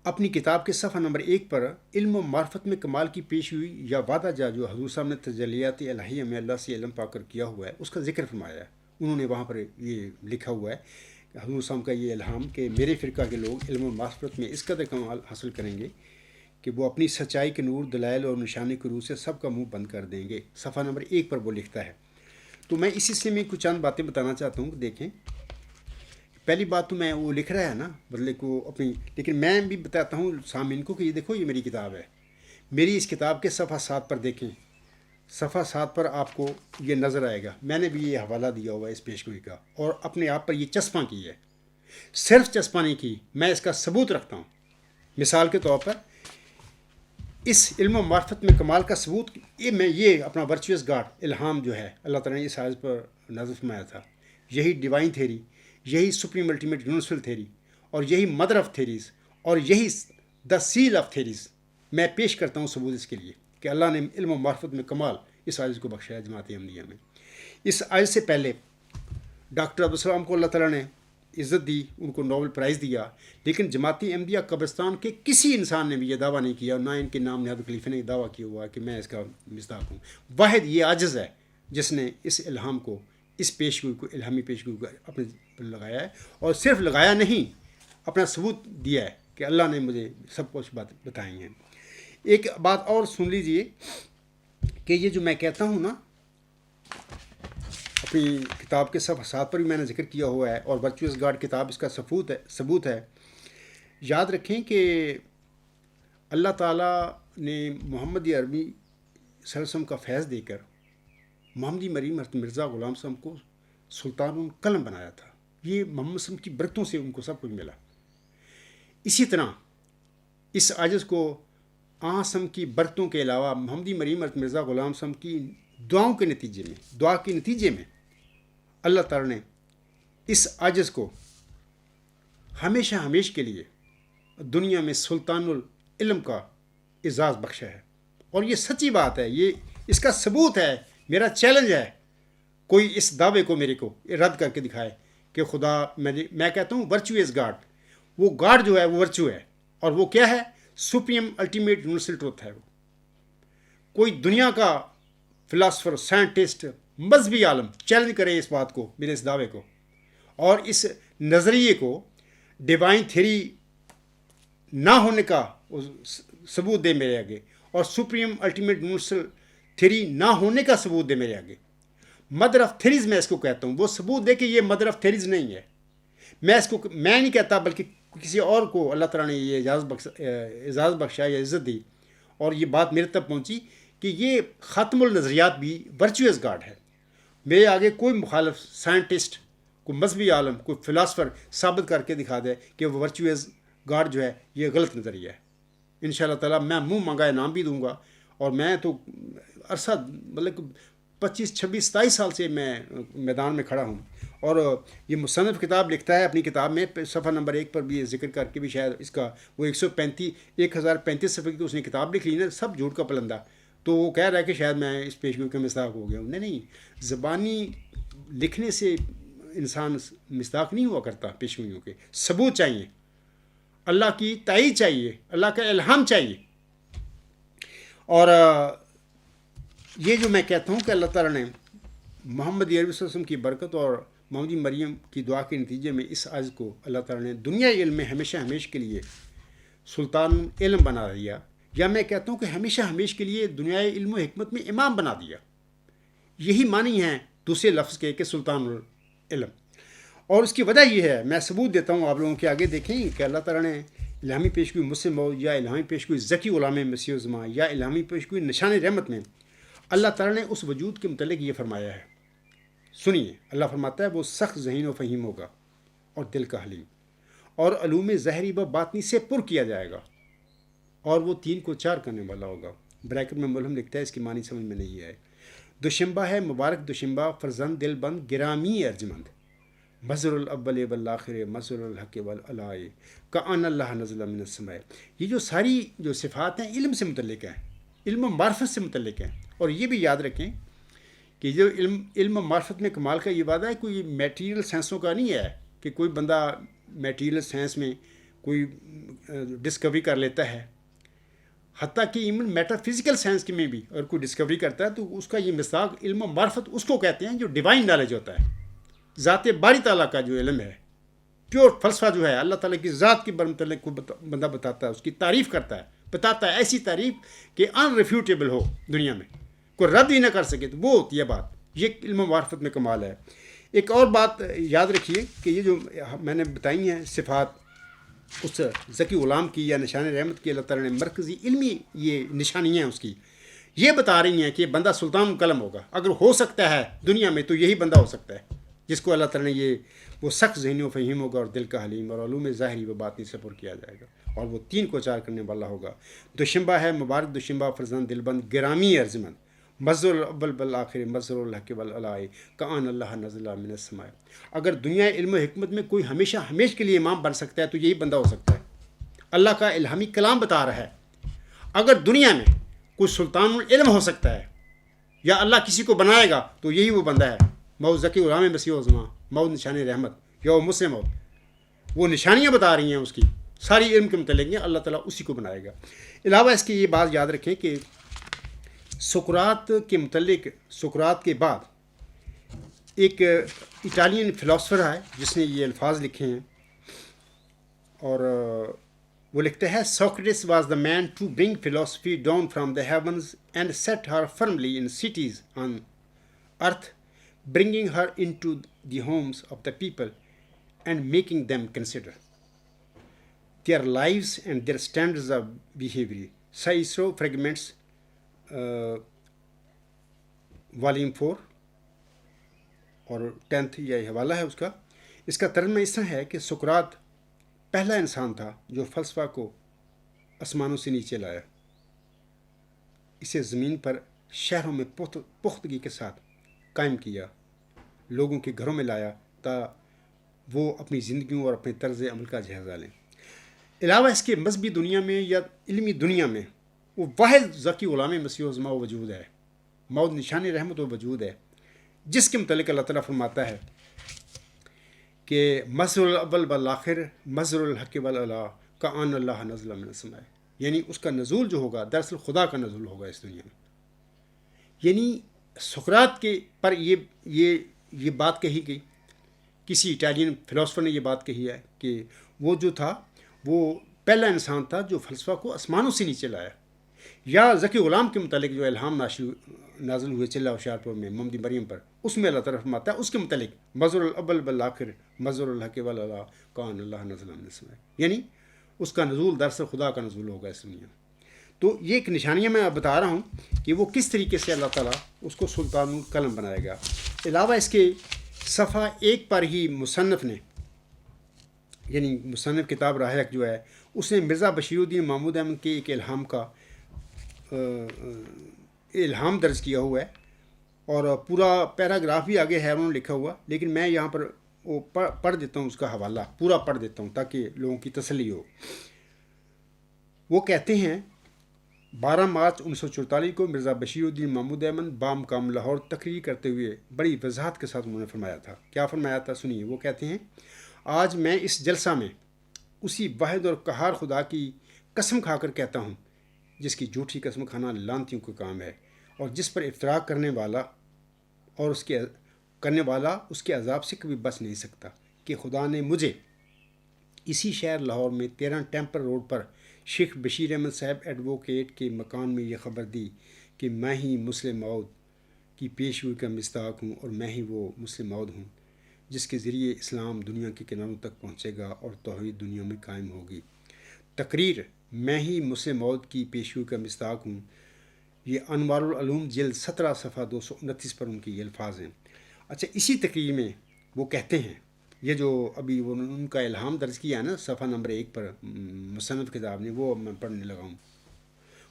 اپنی کتاب کے صفحہ نمبر 1 پر علم و معرفت میں کمال کی پیش ہوئی یا وعدہ جا جو حضور صاحب نے تجلیات الہیہ میں اللہ سے علم پا کر کیا ہوا ہے اس کا ذکر فرمایا ہے۔ انہوں نے وہاں پر یہ لکھا ہوا ہے کہ حضور صاحب کا یہ الہام کہ میرے فرقہ کے لوگ علم و معرفت میں اس قدر کمال حاصل کریں گے کہ وہ اپنی سچائی کے نور، دلائل اور نشانے کے روح سے سب کا منہ بند کر دیں گے۔ صفحہ نمبر 1 پر وہ لکھتا ہے۔ تو میں اسی سے میں کچھ چند باتیں بتانا چاہتا ہوں کہ دیکھیں، پہلی بات تو میں وہ لکھ رہا ہے نا بدلے کو اپنی، لیکن میں بھی بتاتا ہوں سامعین کو کہ یہ دیکھو یہ میری کتاب ہے، میری اس کتاب کے صفحہ 7 پر دیکھیں، صفحہ 7 پر آپ کو یہ نظر آئے گا، میں نے بھی یہ حوالہ دیا ہوا ہے اس پیشگوئی کا اور اپنے آپ پر یہ چسپاں کی ہے، صرف چسپاں نہیں کی، میں اس کا ثبوت رکھتا ہوں۔ مثال کے طور پر اس علم و معرفت میں کمال کا ثبوت میں یہ اپنا ورچوئس گاڈ الہام جو ہے اللہ تعالیٰ نے اس آیت پر نازل فرمایا تھا، یہی ڈیوائن تھیری، یہی سپریم الٹیمیٹ یونیورسل تھیری اور یہی مدر آف تھیریز اور یہی دا سیل آف تھیریز میں پیش کرتا ہوں ثبوت اس کے لیے کہ اللہ نے علم و معرفت میں کمال اس آیت کو بخشا ہے جماعت احمدیہ میں۔ اس آیت سے پہلے ڈاکٹر عبدالسلام کو اللہ تعالیٰ نے عزت دی، ان کو نوبل پرائز دیا، لیکن جماعت احمدیہ قبرستان کے کسی انسان نے بھی یہ دعویٰ نہیں کیا اور نہ ان کے نام نہاد خلیفہ نے دعویٰ کیا ہوا کہ میں اس کا مصداق ہوں۔ واحد یہ عاجز ہے جس نے اس الہام کو، اس پیشگوئی کو، الہامی پیشگوئی کو اپنے پر لگایا ہے، اور صرف لگایا نہیں، اپنا ثبوت دیا ہے کہ اللہ نے مجھے سب کچھ بات بتائی ہیں۔ ایک بات اور سن لیجئے کہ یہ جو میں کہتا ہوں نا، اپنی کتاب کے صفحہ 7 پر بھی میں نے ذکر کیا ہوا ہے اور ورچوئس گاڈ کتاب اس کا ثبوت ہے۔ یاد رکھیں کہ اللہ تعالیٰ نے محمد عربی صلی اللہ علیہ وسلم کا فیض دے کر محمدی مریم حضرت مرزا غلام صاحب کو سلطان القلم بنایا تھا۔ یہ محمد صلی اللہ علیہ وسلم کی برکتوں سے ان کو سب کچھ ملا۔ اسی طرح اس عاجز کو آسم کی برکتوں کے علاوہ محمدی مریم حضرت مرزا غلام صاحب کی دعاؤں کے نتیجے میں اللہ تعالیٰ نے اس عاجز کو ہمیشہ کے لیے دنیا میں سلطان العلم کا اعزاز بخشا ہے، اور یہ سچی بات ہے، یہ اس کا ثبوت ہے۔ میرا چیلنج ہے کوئی اس دعوے کو میرے کو رد کر کے دکھائے کہ خدا، میں کہتا ہوں ورچوئس گاڈ، وہ گاڈ جو ہے وہ ورچو ہے، اور وہ کیا ہے؟ سپریم الٹیمیٹ یونیورسل ٹروتھ ہے۔ وہ کوئی دنیا کا فلاسفر، سائنٹسٹ، مذہبی عالم چیلنج کرے اس بات کو، میرے اس دعوے کو، اور اس نظریے کو ڈیوائن تھیری نہ ہونے کا ثبوت دے میرے آگے، اور سپریم الٹیمیٹ یونیورسل تھیری نہ ہونے کا ثبوت دے میرے آگے. مدر آف تھیریز میں اس کو کہتا ہوں. وہ ثبوت دے کہ یہ مدر آف تھیریز نہیں ہے. میں نہیں کہتا، بلکہ کسی اور کو اللہ تعالیٰ نے یہ اعزاز بخشا یا عزت دی اور یہ بات میرے تک پہنچی کہ یہ ختم النظریات بھی ورچوئس گاڈ ہے. میرے آگے کوئی مخالف سائنٹسٹ، کوئی مذہبی عالم، کوئی فلاسفر ثابت کر کے دکھا دے کہ وہ ورچوئس گاڈ جو ہے یہ غلط نظریہ ہے. ان شاء اللہ تعالیٰ میں منہ مانگا انعام بھی دوں گا. اور میں تو عرصہ مطلب 25 26 27 سال سے میں میدان میں کھڑا ہوں. اور یہ مصنف کتاب لکھتا ہے اپنی کتاب میں صفحہ نمبر 1 پر بھی ذکر کر کے بھی، شاید اس کا وہ 1035 صفحے کی تو اس نے کتاب لکھ لی نا، سب جھوٹ کا پلندہ. تو وہ کہہ رہا ہے کہ شاید میں اس پیشگوئی کا مصداق ہو گیا ہوں. نہیں، زبانی لکھنے سے انسان مصداق نہیں ہوا کرتا. پیشگوئیوں کے ثبوت چاہیے، اللہ کی تائید چاہیے، اللہ کا الہام چاہیے. اور یہ جو میں کہتا ہوں کہ اللہ تعالیٰ نے محمد عربی صلی اللہ علیہ وسلم کی برکت اور محمدی مریم کی دعا کے نتیجے میں اس عز کو اللہ تعالیٰ نے دنیا علم میں ہمیشہ ہمیش کے لیے سلطان علم بنا دیا، یا میں کہتا ہوں کہ ہمیشہ ہمیش کے لیے دنیا علم و حکمت میں امام بنا دیا. یہی معنی ہے دوسرے لفظ کے کہ سلطان العلم. اور اس کی وجہ یہ ہے، میں ثبوت دیتا ہوں آپ لوگوں کے آگے. دیکھیں کہ اللہ تعالیٰ نے الہامی پیشگوئی مسلم موعود یا الہامی پیشگوئی ذکی غلام مسیح الزمان یا الہامی پیشگوئی نشان رحمت میں اللہ تعالیٰ نے اس وجود کے متعلق یہ فرمایا ہے. سنیے، اللہ فرماتا ہے وہ سخت ذہین و فہیم ہوگا اور دل کا حلیم، اور علوم ظاہری و باطنی سے پر کیا جائے گا، اور وہ 3 کو 4 کرنے والا ہوگا. بریکٹ میں ملہم لکھتا ہے، اس کی معنی سمجھ میں نہیں آئے. دوشنبہ ہے مبارک دوشنبہ، فرزند دل بند گرامی ارجمند، مظہر الاول والآخر مظہر الحق والعلاء کأن اللہ نزل من السماء. یہ جو ساری جو صفات ہیں علم سے متعلق ہیں، علم و معرفت سے متعلق ہیں. اور یہ بھی یاد رکھیں کہ جو علم و معرفت میں کمال کا یہ وعدہ ہے، کوئی میٹیریل سائنسوں کا نہیں ہے کہ کوئی بندہ میٹیریل سائنس میں کوئی ڈسکوری کر لیتا ہے. حتیٰ کہ ایون میٹا فزیکل سائنس کے میں بھی اگر کوئی ڈسکوری کرتا ہے تو اس کا یہ مصداق علم و معرفت اس کو کہتے ہیں جو ڈیوائن نالج ہوتا ہے، ذات باری تعالیٰ کا جو علم ہے. پیور فلسفہ جو ہے اللہ تعالیٰ کی ذات کے بارے متعلق کوئی بندہ بتاتا ہے، اس کی تعریف کرتا ہے، بتاتا ہے ایسی تعریف کہ ان ریفیوٹیبل ہو، دنیا میں کوئی رد ہی نہ کر سکے، تو وہ ہوتی ہے بات. یہ علم و معرفت میں کمال ہے. ایک اور بات یاد رکھیے کہ یہ جو میں نے بتائی ہیں صفات اس ذکی غلام کی یا نشان رحمت کی، اللہ تعالیٰ نے مرکزی علمی یہ نشانیاں ہیں اس کی، یہ بتا رہی ہیں کہ یہ بندہ سلطان قلم ہوگا. اگر ہو سکتا ہے دنیا میں تو یہی بندہ ہو سکتا ہے جس کو اللہ تعالیٰ نے یہ وہ سخت ذہنی و فہیم ہوگا اور دل کا حلیم اور علوم ظاہری و باطنی سے پر کیا جائے گا، اور وہ 3 کو 4 کرنے والا ہوگا. دوشنبہ ہے مبارک دوشنبہ، فرزند دل بند گرامی ارجمند، مظہر الاول بالآخر مظہر الحق والعلاء کأن اللہ نزل من السماء. اگر دنیا علم و حکمت میں کوئی ہمیشہ ہمیش کے لیے امام بن سکتا ہے تو یہی بندہ ہو سکتا ہے. اللہ کا الہامی کلام بتا رہا ہے اگر دنیا میں کوئی سلطان العلم ہو سکتا ہے یا اللہ کسی کو بنائے گا تو یہی وہ بندہ ہے. مئو ذکی غلام مسیح الزمان، مئو نشان رحمت یا وہ مسلم ہو، وہ نشانیاں بتا رہی ہیں اس کی ساری علم کے متعلق ہیں، اللہ تعالیٰ اسی کو بنائے گا. علاوہ اس کی یہ بات یاد رکھیں کہ سقراط کے متعلق، سقراط کے بعد ایک اٹالین فلاسفر ہے جس نے یہ الفاظ لکھے ہیں، اور وہ لکھتا ہے Socrates was the man to bring philosophy down from the heavens and set her firmly in cities on earth bringing her into the homes of the people and making them consider their lives and their standards of behavior. Cicero Fragments Volume 4 اور 10th یہ حوالہ ہے اس کا. اس کا ترجمہ اس طرح ہے کہ سقراط پہلا انسان تھا جو فلسفہ کو آسمانوں سے نیچے لایا، اسے زمین پر شہروں میں پختگی کے ساتھ قائم کیا، لوگوں کے گھروں میں لایا تا وہ اپنی زندگیوں اور اپنے طرز عمل کا جائزہ لیں. علاوہ اس کے مذہبی دنیا میں یا علمی دنیا میں وہ واحد ذکی غلام مسیح الزمان وجود ہے، موت نشان رحمت و وجود ہے، جس کے متعلق اللہ تعالیٰ فرماتا ہے کہ مظہر الاول والآخر مظہر الحق والعلاء کأن اللہ نزل من السماء. یعنی اس کا نزول جو ہوگا دراصل خدا کا نزول ہوگا اس دنیا میں. یعنی سقراط کے پر یہ بات کہی گئی، کسی اٹالین فلاسفر نے یہ بات کہی ہے کہ وہ جو تھا وہ پہلا انسان تھا جو فلسفہ کو آسمانوں سے نیچے لایا. یا ذکی غلام کے متعلق جو الہام نازل ہوئے چلہ ہوشیارپور میں محمد مریم پر، اس میں اللہ تعالیٰ فرماتا ہے اس کے متعلق مظہر الاول بالآخر مظہر الحق والا کان اللہ نزل من السماء، یعنی اس کا نزول دراصل خدا کا نزول ہوگا اس دنیا میں۔ تو یہ ایک نشانیاں میں بتا رہا ہوں کہ وہ کس طریقے سے اللہ تعالیٰ اس کو سلطان القلم بنائے گا۔ علاوہ اس کے صفحہ 1 پر ہی مصنف نے، یعنی مصنف کتاب راہ حق جو ہے، اس نے مرزا بشیر الدین محمود احمد کے ایک الہام درج کیا ہوا ہے، اور پورا پیراگراف بھی آگے ہے انہوں نے لکھا ہوا، لیکن میں یہاں پر وہ پڑھ دیتا ہوں، اس کا حوالہ پورا پڑھ دیتا ہوں تاکہ لوگوں کی تسلی ہو۔ وہ کہتے ہیں 12 مارچ 1944 کو مرزا بشیر الدین محمود احمد بامقام لاہور تقریر کرتے ہوئے بڑی وضاحت کے ساتھ انہوں نے فرمایا تھا۔ کیا فرمایا تھا سنیے۔ وہ کہتے ہیں آج میں اس جلسہ میں اسی واحد اور قہار خدا کی قسم کھا کر کہتا ہوں جس کی جھوٹی قسم کھانا لانتیوں کا کام ہے، اور جس پر افتراء کرنے والا اس کے عذاب سے کبھی بچ نہیں سکتا، کہ خدا نے مجھے اسی شہر لاہور میں 13 ٹیمپل روڈ پر شیخ بشیر احمد صاحب ایڈوکیٹ کے مکان میں یہ خبر دی کہ میں ہی مسلم موعود کی پیش ہوئی کا مصداق ہوں، اور میں ہی وہ مسلم موعود ہوں جس کے ذریعے اسلام دنیا کے کناروں تک پہنچے گا اور توحید دنیا میں قائم ہوگی۔ تقریر میں ہی مسلم موعود کی پیش ہوئی کا مصداق ہوں، یہ انوار العلوم جلد 17 صفحہ 229 پر ان کی یہ الفاظ ہیں۔ اچھا، اسی تقریر میں وہ کہتے ہیں، یہ جو ابھی وہ ان کا الہام درج کیا ہے نا صفحہ نمبر 1 پر مصنف کتاب نے، وہ میں پڑھنے لگا ہوں۔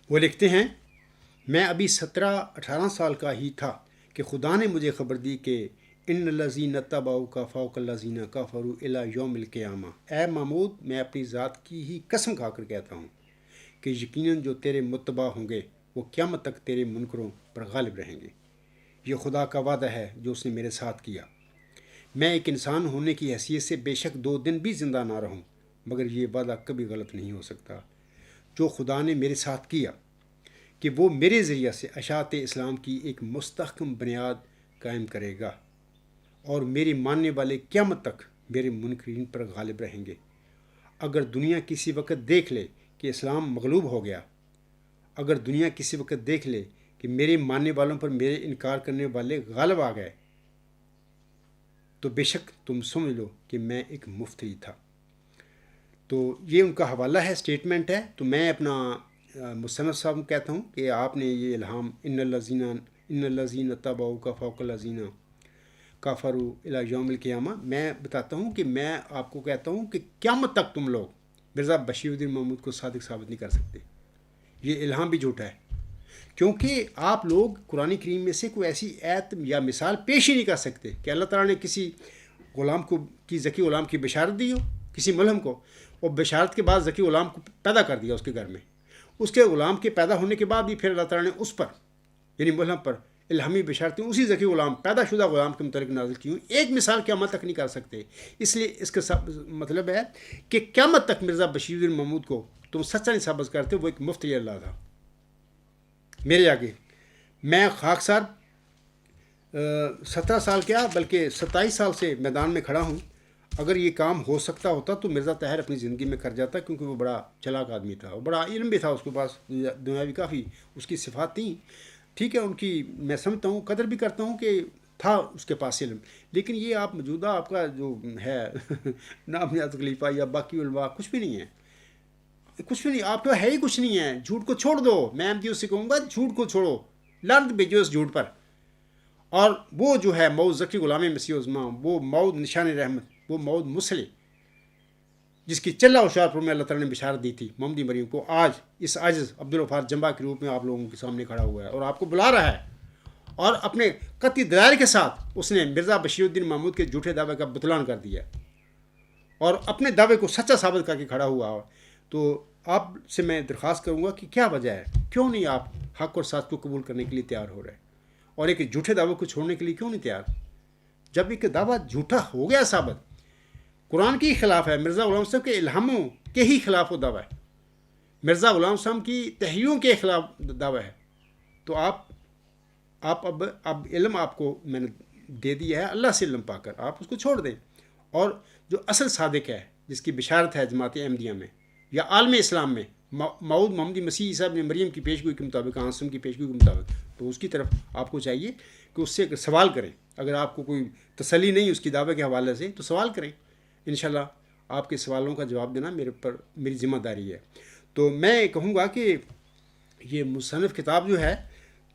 وہ لکھتے ہیں میں ابھی 17-18 سال کا ہی تھا کہ خدا نے مجھے خبر دی کہ ان الذین اتبعوک فوق الذین کفروا الی یوم القیامہ، اے محمود میں اپنی ذات کی ہی قسم کھا کر کہتا ہوں کہ یقیناً جو تیرے متبع ہوں گے وہ قیامت تک تیرے منکروں پر غالب رہیں گے۔ یہ خدا کا وعدہ ہے جو اس نے میرے ساتھ کیا۔ میں ایک انسان ہونے کی حیثیت سے بے شک 2 دن بھی زندہ نہ رہوں، مگر یہ وعدہ کبھی غلط نہیں ہو سکتا جو خدا نے میرے ساتھ کیا کہ وہ میرے ذریعہ سے اشاعت اسلام کی ایک مستحکم بنیاد قائم کرے گا، اور میرے ماننے والے قیامت تک میرے منکرین پر غالب رہیں گے۔ اگر دنیا کسی وقت دیکھ لے کہ اسلام مغلوب ہو گیا، اگر دنیا کسی وقت دیکھ لے کہ میرے ماننے والوں پر میرے انکار کرنے والے غالب آ گئے، تو بے شک تم سمجھ لو کہ میں ایک مفتری تھا۔ تو یہ ان کا حوالہ ہے، اسٹیٹمنٹ ہے۔ تو میں اپنا مصنف صاحب کو کہتا ہوں کہ آپ نے یہ الہام ان الذین اتبعوک فوق الذین کفروا الی یوم القیامہ، میں بتاتا ہوں کہ میں آپ کو کہتا ہوں کہ قیامت تک تم لوگ مرزا بشیر الدین محمود کو صادق ثابت نہیں کر سکتے۔ یہ الہام بھی جھوٹا ہے، کیونکہ آپ لوگ قرآن کریم میں سے کوئی ایسی آیت یا مثال پیش ہی نہیں کر سکتے کہ اللہ تعالیٰ نے کسی غلام کو ذکی غلام کی بشارت دی ہو، کسی ملہم کو، اور بشارت کے بعد ذکی غلام کو پیدا کر دیا اس کے گھر میں، اس کے غلام کے پیدا ہونے کے بعد بھی پھر اللہ تعالیٰ نے اس پر یعنی ملہم پر الہامی بشارتیں اسی ذکی غلام پیدا شدہ غلام کے متعلق نازل کی ہوں۔ ایک مثال قیامت تک نہیں کر سکتے۔ اس لیے اس کا مطلب ہے کہ قیامت تک مرزا بشیر الدین محمود کو تم سچا نہیں ثابت کرتے، وہ ایک مفتری اللہ تھا۔ میرے آگے میں خاکسار 17 سال کیا بلکہ 27 سال سے میدان میں کھڑا ہوں۔ اگر یہ کام ہو سکتا ہوتا تو مرزا طاہر اپنی زندگی میں کر جاتا، کیونکہ وہ بڑا چلاک آدمی تھا، وہ بڑا علم بھی تھا، اس کے پاس دنیاوی کافی اس کی صفات تھیں۔ ٹھیک ہے، ان کی میں سمجھتا ہوں، قدر بھی کرتا ہوں کہ تھا اس کے پاس علم، لیکن یہ آپ موجودہ آپ کا جو ہے نام نیاز خلیفہ یا باقی علماء کچھ بھی نہیں ہے، کچھ بھی نہیں، آپ تو ہے ہی کچھ نہیں ہے۔ جھوٹ کو چھوڑ دو، میں احمدیوں سے کہوں گا جھوٹ کو چھوڑو، لعنت بھیجو اس جھوٹ پر۔ اور وہ جو ہے موعود ذکی غلام مسیح عظمیٰ، وہ موعود نشان رحمت، وہ موعود مسلح، جس کی چلہ ہوشیارپور میں اللہ تعالیٰ نے بشارت دی تھی محمد مریم کو، آج اس عاجز عبدالغفار جمبا کے روپ میں آپ لوگوں کے سامنے کھڑا ہوا ہے اور آپ کو بلا رہا ہے، اور اپنے قطعی دلائل کے ساتھ اس نے مرزا بشیر الدین محمود کے جھوٹے دعوے کا بطلان کر دیا اور اپنے دعوے کو سچا ثابت کر کے کھڑا ہوا۔ تو آپ سے میں درخواست کروں گا کہ کیا وجہ ہے، کیوں نہیں آپ حق اور سچ کو قبول کرنے کے لیے تیار ہو رہے، اور ایک جھوٹے دعوے کو چھوڑنے کے لیے کیوں نہیں تیار؟ جب ایک دعویٰ جھوٹا ہو گیا ثابت، قرآن کے خلاف ہے، مرزا غلام صاحب کے الہاموں کے ہی خلاف وہ دعویٰ ہے، مرزا غلام صاحب کی تحریروں کے خلاف دعویٰ ہے، تو آپ اب علم آپ کو میں نے دے دیا ہے اللہ سے علم پا کر، آپ اس کو چھوڑ دیں، اور جو اصل صادق ہے جس کی بشارت ہے جماعت احمدیہ میں یا عالم اسلام میں، موعود محمدی مسیح عیسیٰ ابن مریم کی پیشگوئی کے مطابق، عاصم کی پیشگوئی کے مطابق، تو اس کی طرف آپ کو چاہیے کہ اس سے سوال کریں. اگر آپ کو کوئی تسلی نہیں اس کی دعوے کے حوالے سے تو سوال کریں. انشاءاللہ آپ کے سوالوں کا جواب دینا میری ذمہ داری ہے. تو میں کہوں گا کہ یہ مصنف کتاب جو ہے،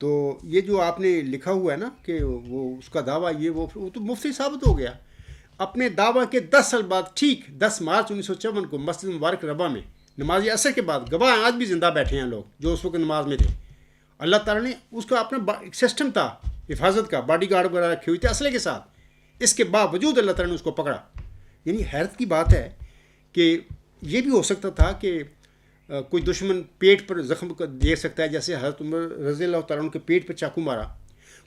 تو یہ جو آپ نے لکھا ہوا ہے نا کہ وہ اس کا دعویٰ وہ تو مفتی ثابت ہو گیا. اپنے دعویٰ کے 10 سال بعد، ٹھیک 10 مارچ 1954 کو مسجد مبارک ربا میں نماز عصر کے بعد، گواہ آج بھی زندہ بیٹھے ہیں لوگ جو اس وقت نماز میں تھے. اللہ تعالیٰ نے اس کا اپنا ایک سسٹم تھا حفاظت کا، باڈی گارڈ وغیرہ رکھے ہوئے تھے اسلحے کے ساتھ. اس کے باوجود اللہ تعالیٰ نے اس کو پکڑا. یعنی حیرت کی بات ہے کہ یہ بھی ہو سکتا تھا کہ کوئی دشمن پیٹ پر زخم دے سکتا ہے، جیسے حضرت عمر رضی اللہ تعالیٰ عنہ کے پیٹ پر چاقو مارا.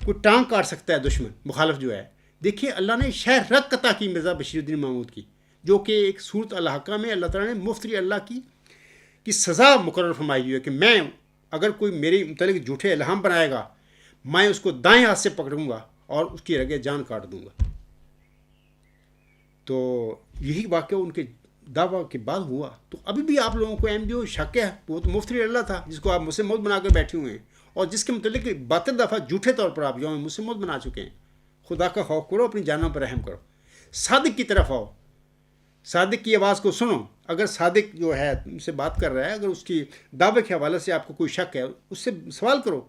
کوئی ٹانگ کاٹ سکتا ہے دشمن مخالف جو ہے. دیکھیے اللہ نے شہر رگ قطع کی مرزا بشیر الدین محمود کی، جو کہ ایک صورت الحقہ میں اللہ تعالیٰ نے مفتری اللہ کی سزا مقرر فرمائی ہوئی ہے کہ میں اگر کوئی میرے متعلق جھوٹے الہام بنائے گا، میں اس کو دائیں ہاتھ سے پکڑوں گا اور اس کی رگے جان کاٹ دوں گا. تو یہی واقعہ ان کے دعویٰ کے بعد ہوا. تو ابھی بھی آپ لوگوں کو جو شک ہے وہ تو مفتری اللہ تھا جس کو آپ مسلم موت بنا کر بیٹھے ہوئے ہیں، اور جس کے متعلق 72 دفعہ جھوٹے طور پر آپ یوم مسلم موت بنا چکے ہیں. خدا کا خوف کرو، اپنی جانوں پر رحم کرو، صادق کی طرف آؤ، صادق کی آواز کو سنو. اگر صادق جو ہے تم سے بات کر رہا ہے، اگر اس کی دعوے کے حوالے سے آپ کو کوئی شک ہے، اس سے سوال کرو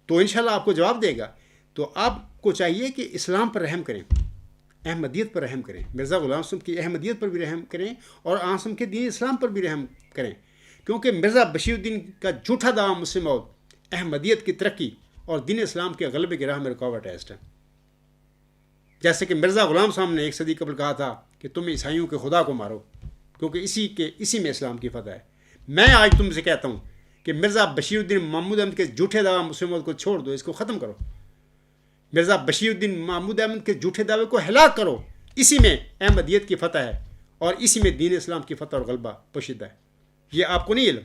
تو انشاءاللہ آپ کو جواب دے گا. تو آپ کو چاہیے کہ اسلام پر رحم کریں، احمدیت پر رحم کریں، مرزا غلام صاحب کی احمدیت پر بھی رحم کریں، اور عاصم کے دین اسلام پر بھی رحم کریں. کیونکہ مرزا بشیر الدین کا جھوٹا دعویٰ مسلم موت احمدیت کی ترقی اور دین اسلام کے غلبے کی راہ میں رکاوٹ ہے اس ٹائم. جیسے کہ مرزا غلام صاحب نے 1 صدی قبل کہا تھا کہ تم عیسائیوں کے خدا کو مارو، کیونکہ اسی میں اسلام کی فتح ہے. میں آج تم سے کہتا ہوں کہ مرزا بشیر الدین محمود احمد کے جھوٹے دعویٰ مسلم موت کو چھوڑ دو، اس کو ختم کرو. مرزا بشیر الدین محمود احمد کے جھوٹے دعوے کو ہلاک کرو. اسی میں احمدیت کی فتح ہے اور اسی میں دین اسلام کی فتح اور غلبہ پوشیدہ ہے. یہ آپ کو نہیں علم.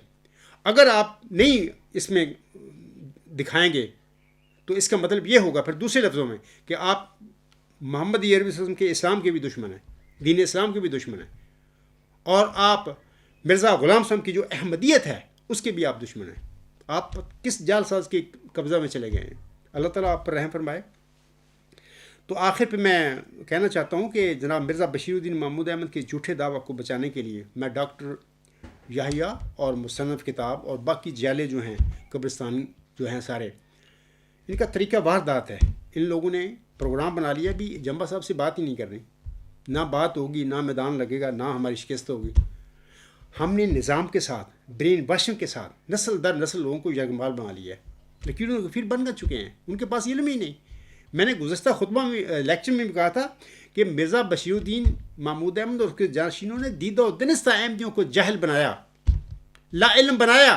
اگر آپ نہیں اس میں دکھائیں گے تو اس کا مطلب یہ ہوگا پھر دوسرے لفظوں میں کہ آپ محمد عربی وسلم کے اسلام کے بھی دشمن ہیں، دین اسلام کے بھی دشمن ہیں، اور آپ مرزا غلام صاحب کی جو احمدیت ہے اس کے بھی آپ دشمن ہیں. آپ کس جال ساز کے قبضہ میں چلے گئے ہیں؟ اللہ تعالیٰ آپ پر رحم فرمائے. تو آخر پہ میں کہنا چاہتا ہوں کہ جناب مرزا بشیر الدین محمود احمد کے جھوٹے دعویٰ کو بچانے کے لیے میں ڈاکٹر یحییٰ اور مصنف کتاب اور باقی جالے جو ہیں قبرستان جو ہیں سارے، ان کا طریقہ واردات ہے. ان لوگوں نے پروگرام بنا لیا، بھی جمبا صاحب سے بات ہی نہیں کرنی، نہ بات ہوگی، نہ میدان لگے گا، نہ ہماری شکست ہوگی. ہم نے نظام کے ساتھ، برین واشنگ کے ساتھ نسل در نسل لوگوں کو یرغمال بنا لیا ہے، لیکن وہ پھر بن کر چکے ہیں، ان کے پاس علم ہی نہیں. میں نے گزشتہ خطبہ میں لیکچر میں بھی کہا تھا کہ مرزا بشیر الدین محمود احمد اور اس کے جانشینوں نے دیدہ و دنستہ احمدیوں کو جاہل بنایا، لا علم بنایا.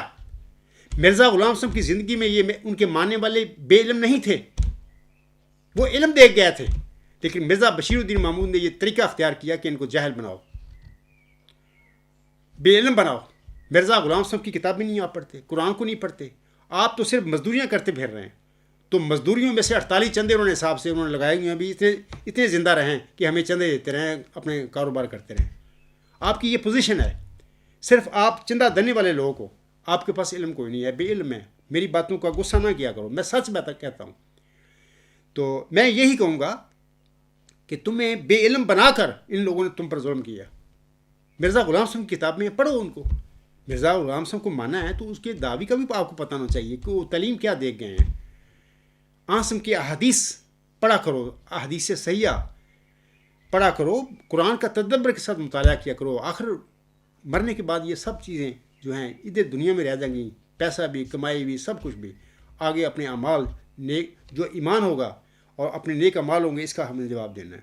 مرزا غلام صاحب کی زندگی میں یہ ان کے ماننے والے بے علم نہیں تھے، وہ علم دیکھ گئے تھے، لیکن مرزا بشیر الدین محمود نے یہ طریقہ اختیار کیا کہ ان کو جاہل بناؤ، بے علم بناؤ. مرزا غلام صاحب کی کتابیں نہیں آپ پڑھتے، قرآن کو نہیں پڑھتے، آپ تو صرف مزدوریاں کرتے پھر رہے ہیں. تو مزدوریوں میں سے 48 چندے انہوں نے حساب سے انہوں نے لگائے ہوئے ہیں، ابھی اتنے زندہ رہیں کہ ہمیں چندے دیتے رہیں، اپنے کاروبار کرتے رہیں. آپ کی یہ پوزیشن ہے. صرف آپ چندہ دینے والے لوگوں کو، آپ کے پاس علم کوئی نہیں ہے، بے علم ہے. میری باتوں کا غصہ نہ کیا کرو، میں سچ بات کہتا ہوں. تو میں یہی کہوں گا کہ تمہیں بے علم بنا کر ان لوگوں نے تم پر ظلم کیا. مرزا غلام صاحب کی کتاب میں پڑھو ان کو. مرزا غلام صاحب کو مانا ہے تو اس کے دعوی کا بھی آپ کو پتہ ہونا چاہیے کہ وہ تعلیم کیا دیکھ گئے ہیں. عاصم کی احادیث پڑھا کرو، احادیث صحیحہ پڑھا کرو، قرآن کا تدبر کے ساتھ مطالعہ کیا کرو. آخر مرنے کے بعد یہ سب چیزیں جو ہیں ادھر دنیا میں رہ جائیں گی، پیسہ بھی، کمائی بھی، سب کچھ بھی. آگے اپنے اعمال نیک جو ایمان ہوگا اور اپنے نیک اعمال ہوں گے، اس کا ہمیں جواب دینا ہے.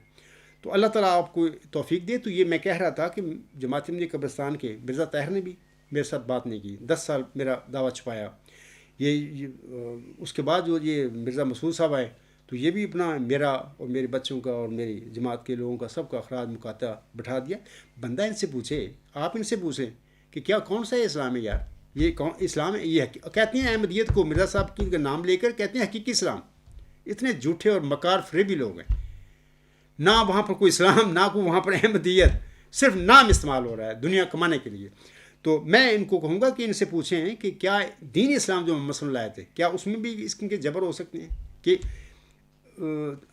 تو اللہ تعالیٰ آپ کو توفیق دے. تو یہ میں کہہ رہا تھا کہ جماعت احمدیہ قبرستان کے مرزا طاہر نے بھی میرے ساتھ بات نہیں کی، 10 سال میرا دعویٰ چھپایا. یہ اس کے بعد جو یہ مرزا مسعود صاحب آئے تو یہ بھی اپنا میرا اور میرے بچوں کا اور میری جماعت کے لوگوں کا سب کا اخراج مقاطع بٹھا دیا. بندہ ان سے پوچھے، آپ ان سے پوچھیں کہ کیا کون سا ہے اسلام ہے یار؟ یہ کون اسلام ہے؟ یہ کہتے ہیں احمدیت کو، مرزا صاحب کی نام لے کر کہتے ہیں حقیقی اسلام. اتنے جھوٹے اور مکار فریبی لوگ ہیں. نہ وہاں پر کوئی اسلام، نہ کوئی وہاں پر احمدیت، صرف نام استعمال ہو رہا ہے دنیا کمانے کے لیے. تو میں ان کو کہوں گا کہ ان سے پوچھیں کہ کیا دین اسلام جو محمد صلی اللہ علیہ وسلم لائے تھے، کیا اس میں بھی اس کے جبر ہو سکتے ہیں کہ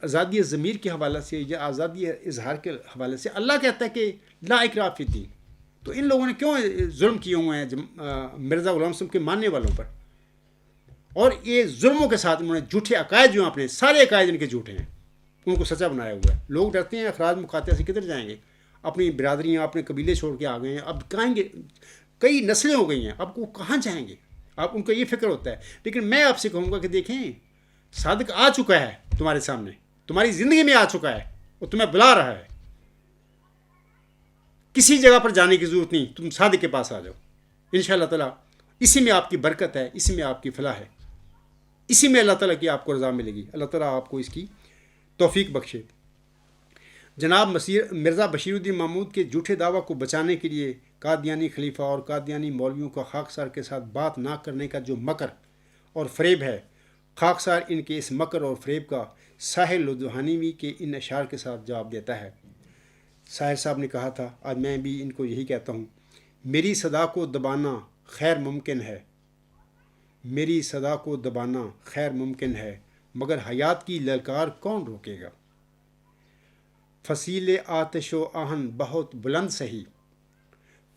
آزادی ضمیر کے حوالے سے یا آزادی اظہار کے حوالے سے اللہ کہتا ہے کہ لا اکراہ فی الدین، تو ان لوگوں نے کیوں ظلم کیے ہوئے ہیں مرزا غلام صاحب کے ماننے والوں پر، اور یہ ظلموں کے ساتھ انہوں نے جھوٹے عقائد جو ہیں اپنے سارے عقائد ان کے جھوٹے ہیں ان کو سچا بنایا ہوا ہے. لوگ ڈرتے ہیں اخراج مقاطعہ سے کدھر جائیں گے، اپنی برادریاں اپنے قبیلے چھوڑ کے آ گئے ہیں، اب کہیں گے کئی نسلیں ہو گئی ہیں، اب وہ کہاں جائیں گے، آپ ان کا یہ فکر ہوتا ہے. لیکن میں آپ سے کہوں گا کہ دیکھیں صادق آ چکا ہے تمہارے سامنے، تمہاری زندگی میں آ چکا ہے، وہ تمہیں بلا رہا ہے، کسی جگہ پر جانے کی ضرورت نہیں، تم صادق کے پاس آ جاؤ ان شاء اللہ تعالیٰ. اسی میں آپ کی برکت ہے، اسی میں آپ کی فلاح ہے، اسی میں اللہ تعالیٰ کی آپ کو رضا ملے گی. اللہ تعالیٰ آپ کو اس کی توفیق بخشے. جناب مرزا بشیر الدین محمود کے جھوٹے دعویٰ کو بچانے کے لیے قادیانی خلیفہ اور قادیانی مولویوں کا خاکسار کے ساتھ بات نہ کرنے کا جو مکر اور فریب ہے، خاکسار ان کے اس مکر اور فریب کا ساحل لدھیانوی کے ان اشعار کے ساتھ جواب دیتا ہے. ساحر صاحب نے کہا تھا، آج میں بھی ان کو یہی کہتا ہوں، میری صدا کو دبانا خیر ممکن ہے، میری صدا کو دبانا خیر ممکن ہے، مگر حیات کی للکار کون روکے گا. فصیل آتش و آہن بہت بلند سہی،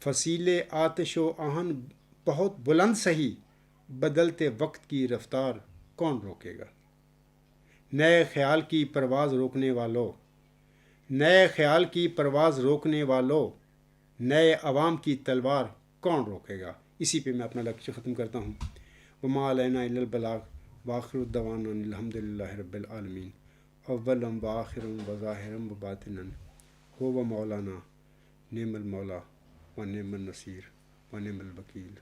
فصیل آتش و آہن بہت بلند سہی، بدلتے وقت کی رفتار کون روکے گا. نئے خیال کی پرواز روکنے والوں، نئے خیال کی پرواز روکنے والوں، نئے عوام کی تلوار کون روکے گا. اسی پہ میں اپنا لیکچر ختم کرتا ہوں. وما علینا الا البلاغ وآخر دعوانا الحمد للہ رب العالمین. اولم وآخرم وظاہرم وباطنن هو مولانا نعم المولا ونعم النصیر ونعم الوکیل.